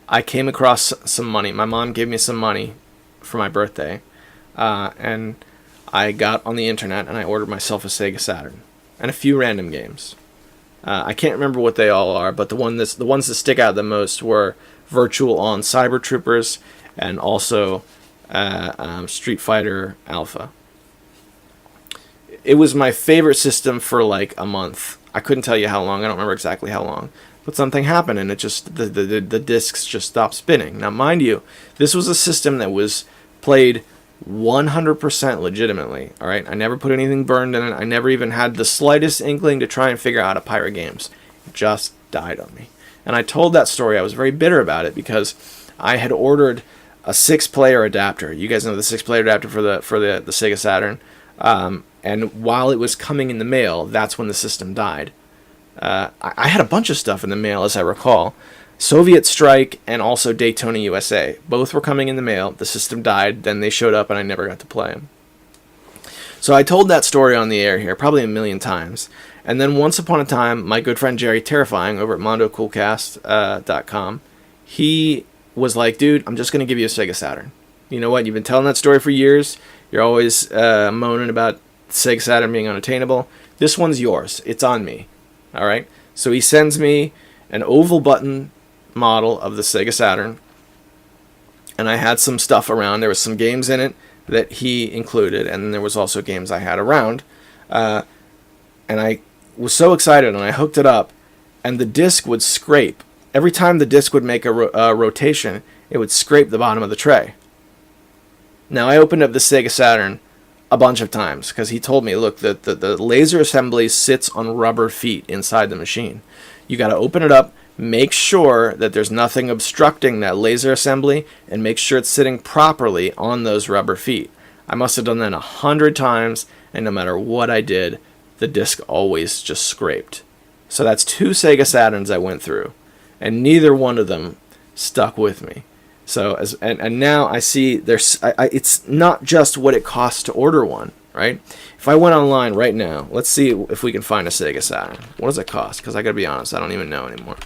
I came across some money. My mom gave me some money for my birthday, and I got on the internet and I ordered myself a Sega Saturn and a few random games. I can't remember what they all are, but the ones that stick out the most were Virtual On Cyber Troopers and also Street Fighter Alpha. It was my favorite system for like a month. I couldn't tell you how long. I don't remember exactly how long. But something happened and it just the discs just stopped spinning. Now, mind you, this was a system that was played 100% legitimately. All right, I never put anything burned in it. I never even had the slightest inkling to try and figure out how to pirate games. It just died on me. And I told that story. I was very bitter about it because I had ordered a 6-player adapter. You guys know the 6-player adapter for the Sega Saturn. And while it was coming in the mail, that's when the system died. I had a bunch of stuff in the mail, as I recall. Soviet Strike and also Daytona USA. Both were coming in the mail. The system died. Then they showed up and I never got to play them. So I told that story on the air here probably a million times. And then once upon a time, my good friend Jerry Terrifying over at MondoCoolcast.com, he was like, dude, I'm just going to give you a Sega Saturn. You know what? You've been telling that story for years. You're always moaning about Sega Saturn being unattainable. This one's yours. It's on me. All right? So he sends me an oval button model of the Sega Saturn, and I had some stuff around. There was some games in it that he included, and there was also games I had around. And I was so excited, and I hooked it up, and the disc would scrape. Every time the disc would make a rotation, it would scrape the bottom of the tray. Now, I opened up the Sega Saturn a bunch of times, because he told me, look, the laser assembly sits on rubber feet inside the machine. You got to open it up, make sure that there's nothing obstructing that laser assembly, and make sure it's sitting properly on those rubber feet. I must have done that 100 times, and no matter what I did, the disc always just scraped. So that's 2 Sega Saturns I went through, and neither one of them stuck with me. So and now I see it's not just what it costs to order one, right? If I went online right now, let's see if we can find a Sega Saturn. What does it cost? Because I gotta be honest, I don't even know anymore.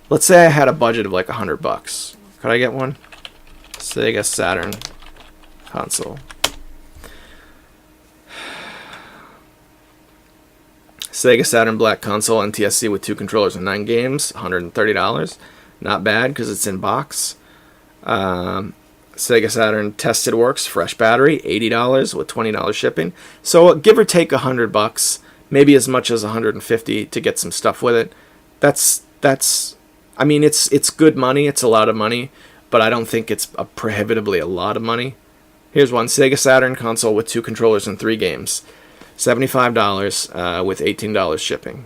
Let's say I had a budget of like $100. Could I get one? Sega Saturn console. Sega Saturn Black console NTSC with 2 controllers and 9 games, $130. Not bad because it's in box. Sega Saturn Tested Works fresh battery, $80 with $20 shipping. So give or take $100, maybe as much as $150 to get some stuff with it. That's I mean, it's good money. It's a lot of money, but I don't think it's prohibitively a lot of money. Here's one: Sega Saturn console with 2 controllers and 3 games, $75 with $18 shipping.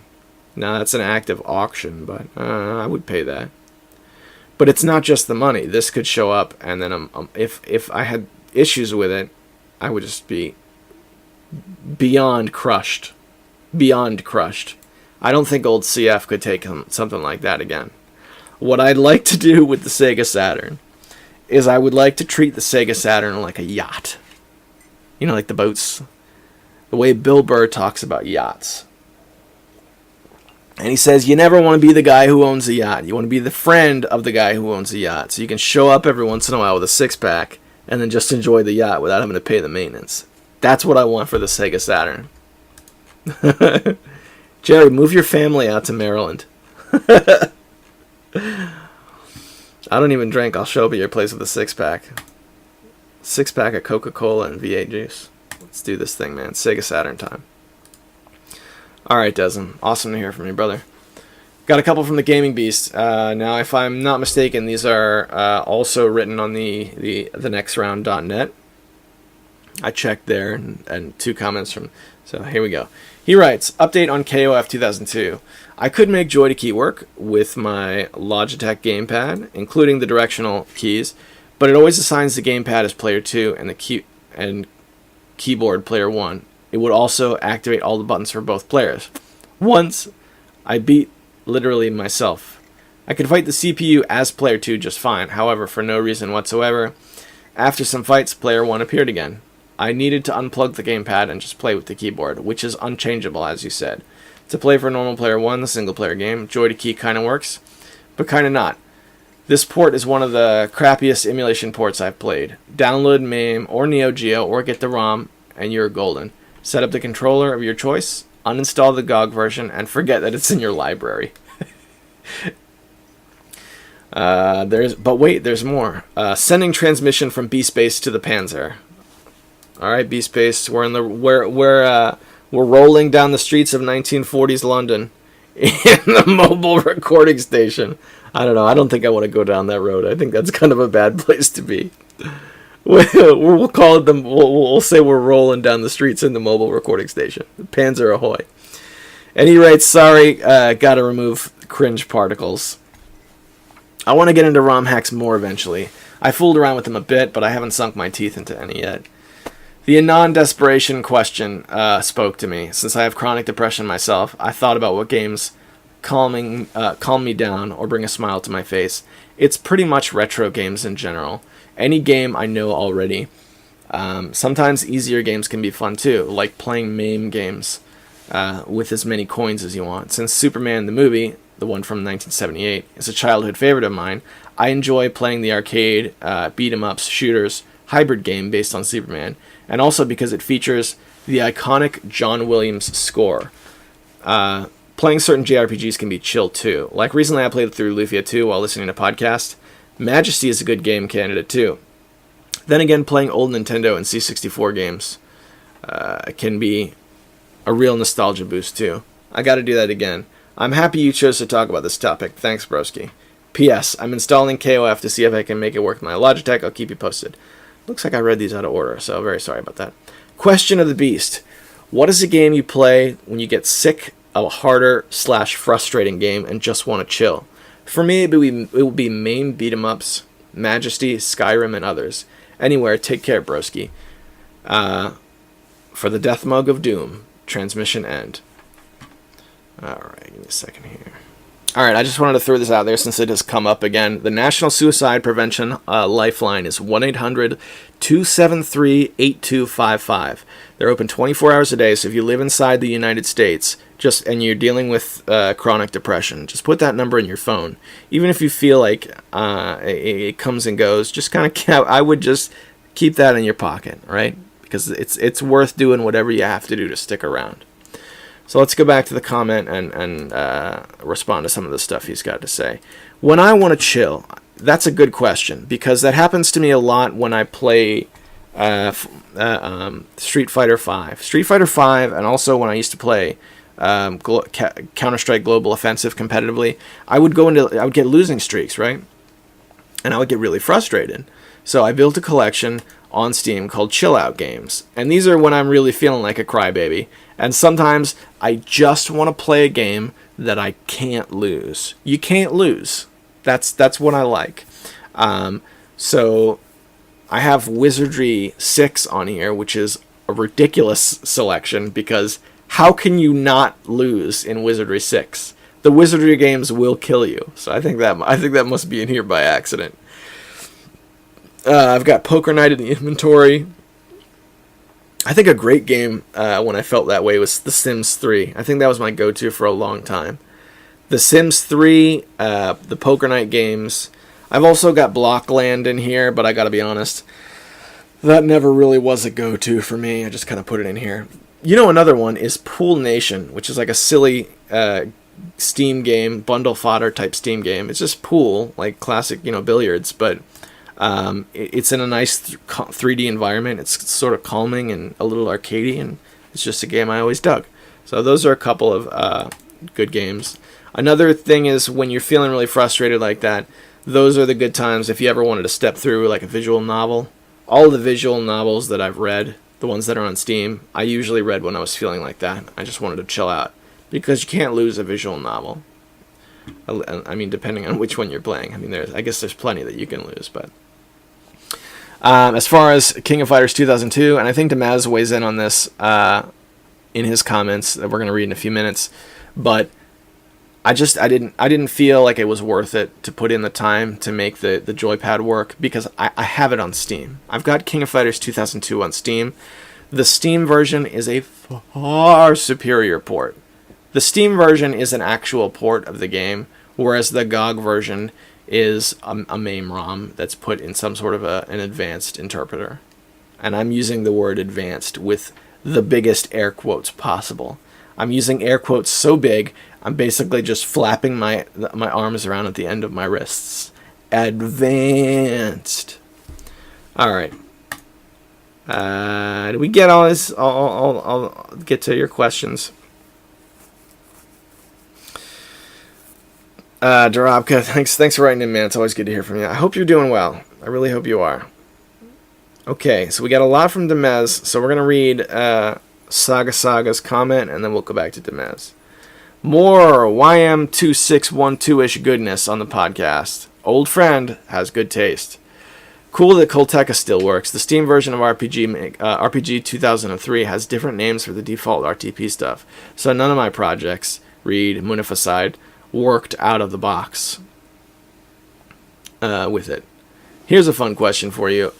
Now that's an active auction, but I would pay that. But it's not just the money. This could show up, and then if I had issues with it, I would just be beyond crushed. Beyond crushed. I don't think old CF could take something like that again. What I'd like to do with the Sega Saturn is I would like to treat the Sega Saturn like a yacht. You know, like the boats. The way Bill Burr talks about yachts. And he says, you never want to be the guy who owns a yacht. You want to be the friend of the guy who owns a yacht. So you can show up every once in a while with a 6-pack and then just enjoy the yacht without having to pay the maintenance. That's what I want for the Sega Saturn. Jerry, move your family out to Maryland. I don't even drink. I'll show up at your place with a 6-pack. 6-pack of Coca-Cola and V8 juice. Let's do this thing, man. Sega Saturn time. Alright, Desmond. Awesome to hear from you, brother. Got a couple from the Gaming Beast. Now, if I'm not mistaken, these are also written on the nextround.net. I checked there, and 2 comments from... So, here we go. He writes, update on KOF 2002. I could make Joy to Key work with my Logitech gamepad, including the directional keys, but it always assigns the gamepad as player 2 and the keyboard player 1. It would also activate all the buttons for both players. Once, I beat literally myself I could fight the CPU as player 2 just fine. However, for no reason whatsoever, after some fights, player 1 appeared again. I needed to unplug the gamepad and just play with the keyboard, which is unchangeable, as you said. To play for normal player 1, the single-player game, Joy to Key kind of works, but kind of not. This port is one of the crappiest emulation ports I've played. Download MAME or Neo Geo or get the ROM, and you're golden. Set up the controller of your choice, uninstall the GOG version, and forget that it's in your library. But wait, there's more. Sending transmission from B-Space to the Panzer. All right, B-Space, we're rolling down the streets of 1940s London in the mobile recording station. I don't know. I don't think I want to go down that road. I think that's kind of a bad place to be. We'll call it them. We'll say we're rolling down the streets in the mobile recording station. Panzer ahoy! And he writes, "Sorry, gotta remove cringe particles. I want to get into ROM hacks more eventually. I fooled around with them a bit, but I haven't sunk my teeth into any yet." The non-desperation question spoke to me. Since I have chronic depression myself, I thought about what games calm me down or bring a smile to my face. It's pretty much retro games in general. Any game I know already. Sometimes easier games can be fun too, like playing MAME games with as many coins as you want. Since Superman the movie, the one from 1978, is a childhood favorite of mine, I enjoy playing the arcade, beat-em-ups, shooters, hybrid game based on Superman, and also because it features the iconic John Williams score. Playing certain JRPGs can be chill too. Like recently I played through Lufia 2 while listening to a podcast. Majesty is a good game candidate too. Then again, playing old Nintendo and C64 games can be a real nostalgia boost too. I gotta do that again. I'm happy you chose to talk about this topic. Thanks, broski. P.S. I'm installing KOF to see if I can make it work with my Logitech. I'll keep you posted. Looks like I read these out of order, so very sorry about that. Question of the Beast. What is a game you play when you get sick of a harder/frustrating game and just want to chill? For me, it will be MAME beat-em-ups, Majesty, Skyrim, and others. Anywhere, take care, broski. For the Death Mug of Doom, transmission end. Alright, give me a second here. Alright, I just wanted to throw this out there since it has come up again. The National Suicide Prevention Lifeline is 1-800-273-8255. They're open 24 hours a day, so if you live inside the United States and you're dealing with chronic depression, just put that number in your phone. Even if you feel like it comes and goes, just kind of, I would just keep that in your pocket, right? Because it's worth doing whatever you have to do to stick around. So let's go back to the comment and respond to some of the stuff he's got to say. When I want to chill, that's a good question, because that happens to me a lot when I play Street Fighter V. Street Fighter V, and also when I used to play Counter-Strike Global Offensive competitively, I would get losing streaks, right? And I would get really frustrated. So I built a collection on Steam called Chill Out Games. And these are when I'm really feeling like a crybaby. And sometimes I just want to play a game that I can't lose. You can't lose. That's what I like. So I have Wizardry 6 on here, which is a ridiculous selection, because how can you not lose in Wizardry 6? The Wizardry games will kill you. So I think that must be in here by accident. I've got Poker Night in the inventory. I think a great game when I felt that way was The Sims 3. I think that was my go-to for a long time. The Sims 3, the Poker Night games. I've also got Blockland in here, but I gotta be honest, that never really was a go-to for me. I just kind of put it in here. You know, another one is Pool Nation, which is like a silly Steam game, bundle fodder type Steam game. It's just pool, like classic, billiards, but it's in a nice 3D environment. It's sort of calming and a little arcadey, and it's just a game I always dug. So those are a couple of good games. Another thing is when you're feeling really frustrated like that, those are the good times if you ever wanted to step through like a visual novel. All the visual novels that I've read, the ones that are on Steam, I usually read when I was feeling like that. I just wanted to chill out, because you can't lose a visual novel. I mean, depending on which one you're playing. I mean, I guess there's plenty that you can lose, but as far as King of Fighters 2002, and I think Damaz weighs in on this in his comments that we're going to read in a few minutes, but I didn't feel like it was worth it to put in the time to make the joypad work, because I have it on Steam. I've got King of Fighters 2002 on Steam. The Steam version is a far superior port. The Steam version is an actual port of the game, whereas the GOG version is a MAME-ROM that's put in some sort of an advanced interpreter. And I'm using the word advanced with the biggest air quotes possible. I'm using air quotes so big, I'm basically just flapping my arms around at the end of my wrists. Advanced. All right. Did we get all this? I'll get to your questions. Dorobka, thanks for writing in, man. It's always good to hear from you. I hope you're doing well. I really hope you are. Okay, so we got a lot from Demez, so we're going to read Saga's comment, and then we'll go back to Demez. More YM2612-ish goodness on the podcast. Old friend has good taste. Cool that Colteca still works. The Steam version of RPG 2003 has different names for the default RTP stuff, so none of my projects, read Munifaside, worked out of the box with it. Here's a fun question for you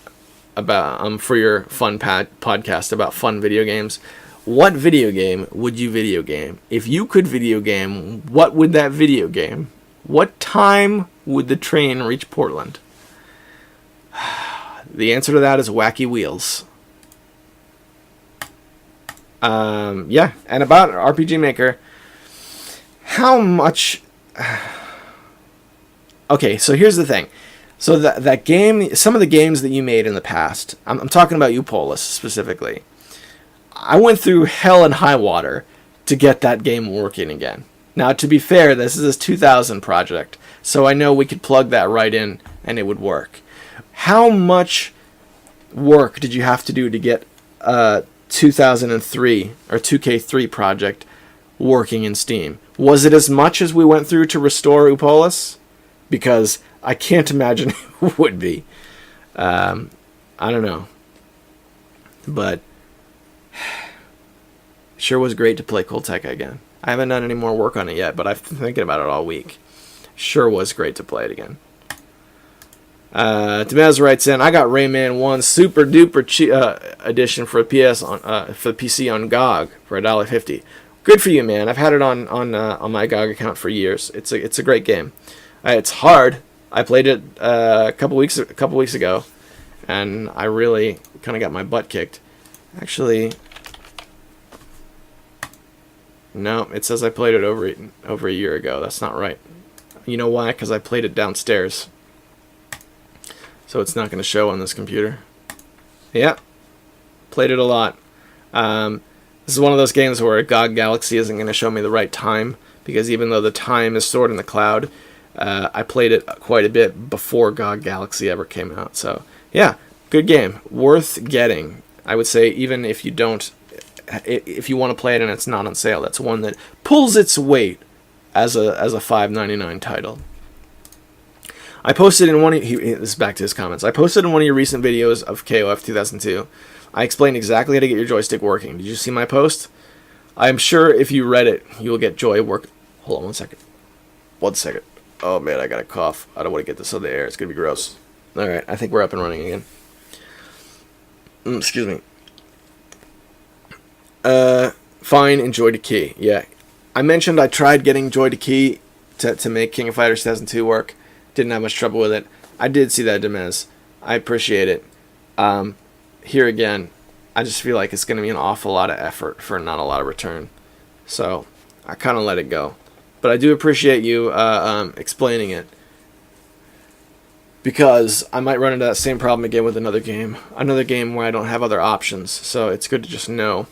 about for your fun podcast about fun video games. What video game would you video game? If you could video game, what would that video game? What time would the train reach Portland? The answer to that is Wacky Wheels. Yeah, and about RPG Maker, how much... Okay, so here's the thing. So that game, some of the games that you made in the past, I'm talking about you, Polis, specifically. I went through hell and high water to get that game working again. Now, to be fair, this is a 2000 project, so I know we could plug that right in and it would work. How much work did you have to do to get 2003 or 2K3 project working in Steam? Was it as much as we went through to restore Upolis? Because I can't imagine it would be. I don't know. But it sure was great to play Colteca again. I haven't done any more work on it yet, but I've been thinking about it all week. Sure was great to play it again. Demez writes in, I got Rayman 1 super duper edition for a PS on for the PC on GOG for $1.50. Good for you, man. I've had it on my GOG account for years. It's a great game. It's hard. I played it a couple weeks ago, and I really kind of got my butt kicked. Actually, no, it says I played it over a year ago. That's not right. You know why? Because I played it downstairs. So it's not going to show on this computer. Yeah, played it a lot. This is one of those games where GOG Galaxy isn't going to show me the right time, because even though the time is stored in the cloud, I played it quite a bit before GOG Galaxy ever came out. So yeah, good game, worth getting. I would say even if you don't, if you want to play it and it's not on sale, that's one that pulls its weight as a $5.99 title. I posted in this is back to his comments. I posted in one of your recent videos of KOF 2002. I explained exactly how to get your joystick working. Did you see my post? I'm sure if you read it, you will get joy work. Hold on 1 second. 1 second. Oh man, I got a cough. I don't want to get this on the air. It's going to be gross. Alright, I think we're up and running again. Excuse me. Fine, enjoy the key. Yeah. I mentioned I tried getting Joy to Key to make King of Fighters 2002 work. Didn't have much trouble with it. I did see that, Demez. I appreciate it. Here again, I just feel like it's going to be an awful lot of effort for not a lot of return. So, I kind of let it go. But I do appreciate you explaining it. Because I might run into that same problem again with another game. Another game where I don't have other options. So, it's good to just know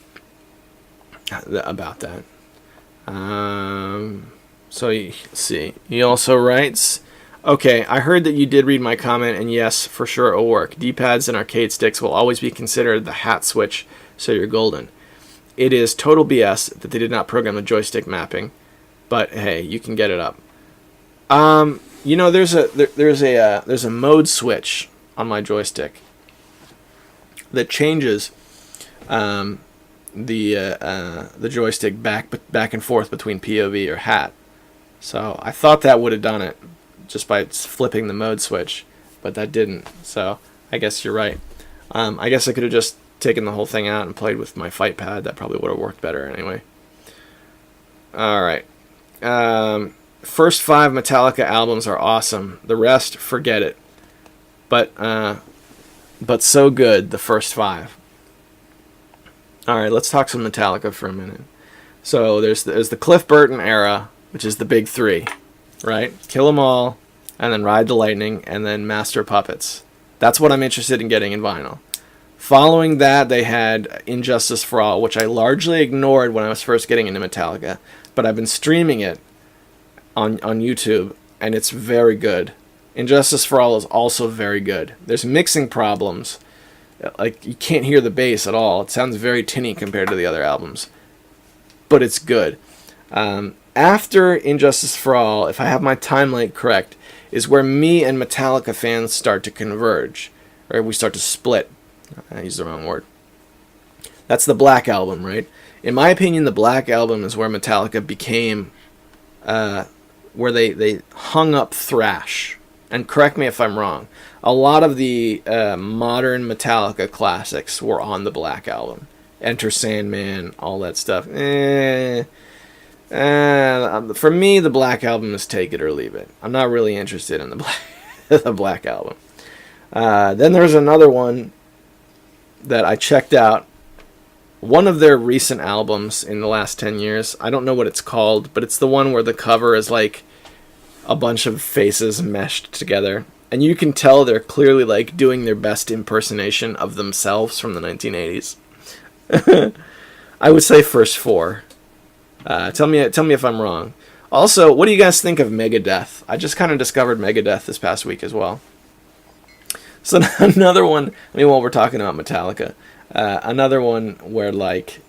about that. So, let's see. He also writes... Okay, I heard that you did read my comment, and yes, for sure it'll work. D-pads and arcade sticks will always be considered the hat switch, so you're golden. It is total BS that they did not program the joystick mapping, but hey, you can get it up. You know, there's a mode switch on my joystick that changes the joystick back and forth between POV or hat. So I thought that would have done it just by flipping the mode switch, but that didn't. So I guess you're right. I guess I could have just taken the whole thing out and played with my fight pad. That probably would have worked better anyway. Alright. First 5 Metallica albums are awesome. The rest, forget it. But so good, the first 5. Alright, let's talk some Metallica for a minute. So there's the Cliff Burton era, which is the big 3, right? Kill 'Em All, and then Ride the Lightning, and then Master of Puppets. That's what I'm interested in getting in vinyl. Following that, they had Injustice for All, which I largely ignored when I was first getting into Metallica, but I've been streaming it on YouTube, and it's very good. Injustice for All is also very good. There's mixing problems. Like, you can't hear the bass at all. It sounds very tinny compared to the other albums. But it's good. After Injustice for All, if I have my timeline correct, is where me and Metallica fans start to converge. Right? We start to split. I used the wrong word. That's the Black Album, right? In my opinion, the Black Album is where Metallica became... where they hung up thrash. And correct me if I'm wrong. A lot of the modern Metallica classics were on the Black Album. Enter Sandman, all that stuff. For me, the Black Album is take it or leave it. I'm not really interested in the Black Album. Then there's another one that I checked out. One of their recent albums in the last 10 years. I don't know what it's called, but it's the one where the cover is like a bunch of faces meshed together. And you can tell they're clearly like doing their best impersonation of themselves from the 1980s. I would say first 4. Tell me if I'm wrong. Also, what do you guys think of Megadeth? I just kind of discovered Megadeth this past week as well. So another one, I mean, while we're talking about Metallica, another one where, like,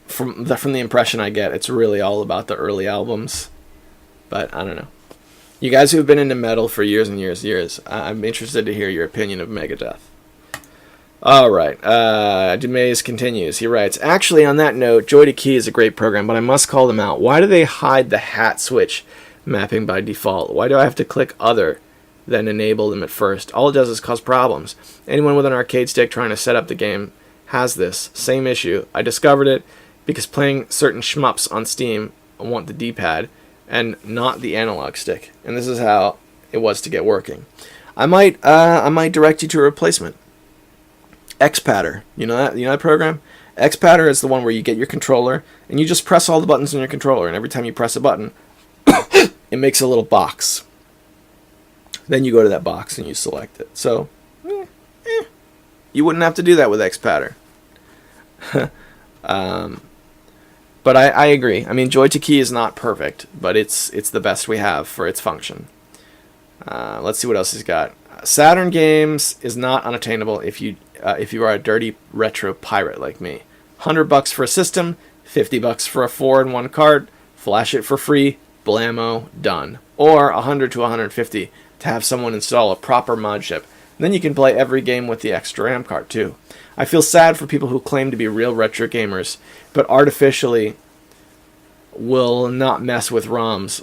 from the impression I get, it's really all about the early albums. But I don't know. You guys who have been into metal for years and years and years, I'm interested to hear your opinion of Megadeth. All right. Dumaze continues. He writes, actually, on that note, Joy to Key is a great program, but I must call them out. Why do they hide the hat switch mapping by default? Why do I have to click other, then enable them at first? All it does is cause problems. Anyone with an arcade stick trying to set up the game has this. Same issue. I discovered it because playing certain shmups on Steam want the D-pad and not the analog stick. And this is how it was to get working. I might direct you to a replacement. Xpadder. You know that program? Xpadder is the one where you get your controller and you just press all the buttons on your controller, and every time you press a button, it makes a little box. Then you go to that box and you select it. So, you wouldn't have to do that with Xpadder. But I agree. I mean, Joy to Key is not perfect, but it's the best we have for its function. Let's see what else he's got. Saturn games is not unattainable if you are a dirty retro pirate like me. $100 for a system, $50 for a 4-in-1 card, flash it for free, blammo, done. Or $100 to $150 to have someone install a proper mod chip. Then you can play every game with the extra RAM card too. I feel sad for people who claim to be real retro gamers, but artificially will not mess with ROMs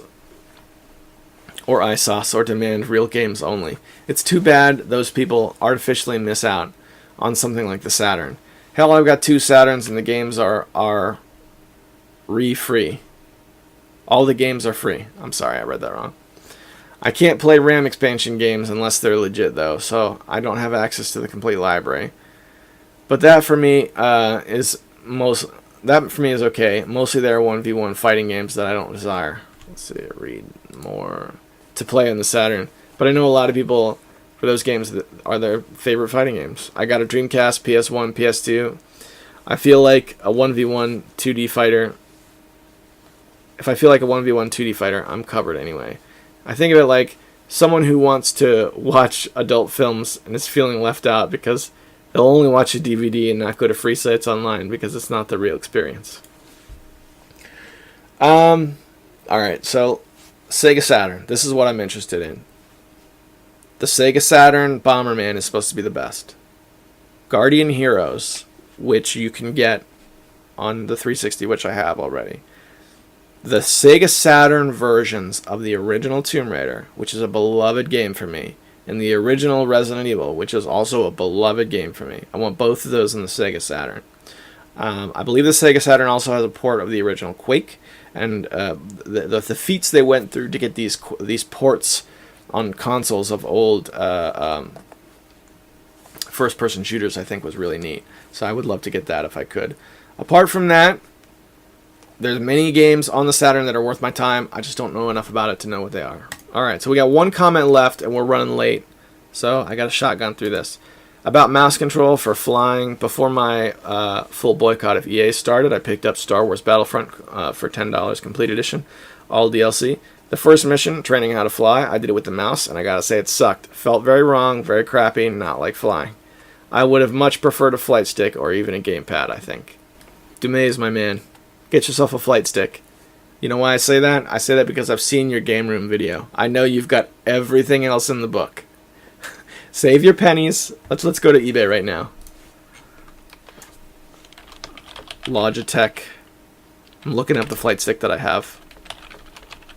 or ISOS or demand real games only. It's too bad those people artificially miss out on something like the Saturn. Hell, I've got 2 Saturns and the games are free. All the games are free. I'm sorry, I read that wrong. I can't play RAM expansion games unless they're legit though, so I don't have access to the complete library. But that for me is okay. Mostly they're 1v1 fighting games that I don't desire. Let's see, read more to play on the Saturn. But I know a lot of people for those games that are their favorite fighting games. I got a Dreamcast, PS1, PS2. I feel like a 1v1 2D fighter. If I feel like a 1v1 2D fighter, I'm covered anyway. I think of it like someone who wants to watch adult films and is feeling left out because they'll only watch a DVD and not go to free sites online because it's not the real experience. Alright, so Sega Saturn. This is what I'm interested in. The Sega Saturn Bomberman is supposed to be the best. Guardian Heroes, which you can get on the 360, which I have already, the Sega Saturn versions of the original Tomb Raider, which is a beloved game for me, and the original Resident Evil, which is also a beloved game for me. I want both of those in the Sega Saturn. I believe the Sega Saturn also has a port of the original Quake, and the feats they went through to get these ports on consoles of old first-person shooters, I think, was really neat. So I would love to get that if I could. Apart from that, there's many games on the Saturn that are worth my time. I just don't know enough about it to know what they are. Alright, so we got one comment left, and we're running late. So I got a shotgun through this. About mouse control for flying, before my full boycott of EA started, I picked up Star Wars Battlefront for $10, complete edition, all DLC. The first mission, training how to fly, I did it with the mouse, and I gotta say it sucked. Felt very wrong, very crappy, not like flying. I would have much preferred a flight stick or even a gamepad, I think. Dumaze, my man, get yourself a flight stick. You know why I say that? I say that because I've seen your game room video. I know you've got everything else in the book. Save your pennies. Let's go to eBay right now. Logitech. I'm looking up the flight stick that I have.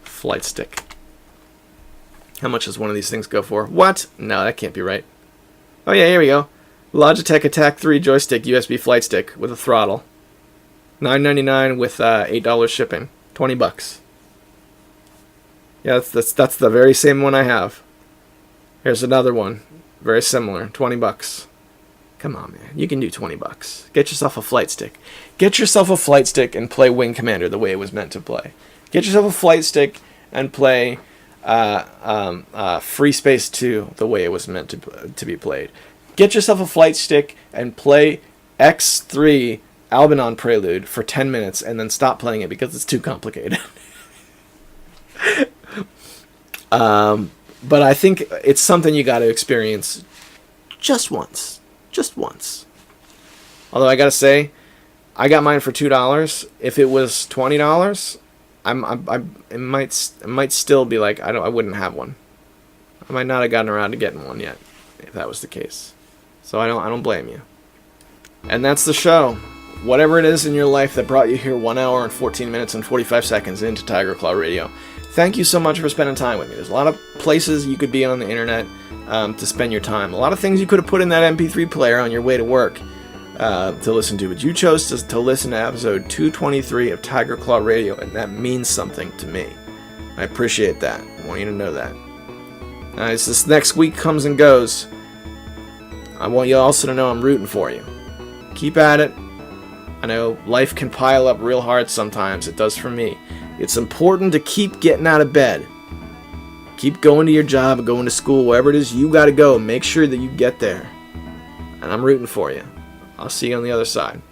Flight stick. How much does one of these things go for? What? No, that can't be right. Oh yeah, here we go. Logitech Attack 3 joystick USB flight stick with a throttle. $9.99 with $8 shipping. $20. Yeah, that's the very same one I have. Here's another one. Very similar, $20. Come on, man. You can do $20. Get yourself a flight stick. Get yourself a flight stick and play Wing Commander the way it was meant to play. Get yourself a flight stick and play Free Space 2 the way it was meant to be played. Get yourself a flight stick and play X3 Albanon Prelude for 10 minutes and then stop playing it because it's too complicated. But I think it's something you got to experience just once. Just once. Although I got to say, I got mine for $2. If it was $20, it might still be like I wouldn't have one. I might not have gotten around to getting one yet, if that was the case. So I don't blame you. And that's the show. Whatever it is in your life that brought you here 1 hour and 14 minutes and 45 seconds into Tiger Claw Radio. Thank you so much for spending time with me. There's a lot of places you could be on the internet to spend your time. A lot of things you could have put in that MP3 player on your way to work to listen to. But you chose to listen to episode 223 of Tiger Claw Radio, and that means something to me. I appreciate that. I want you to know that. As this next week comes and goes, I want you also to know I'm rooting for you. Keep at it. I know life can pile up real hard sometimes. It does for me. It's important to keep getting out of bed. Keep going to your job, going to school, wherever it is you got to go. Make sure that you get there. And I'm rooting for you. I'll see you on the other side.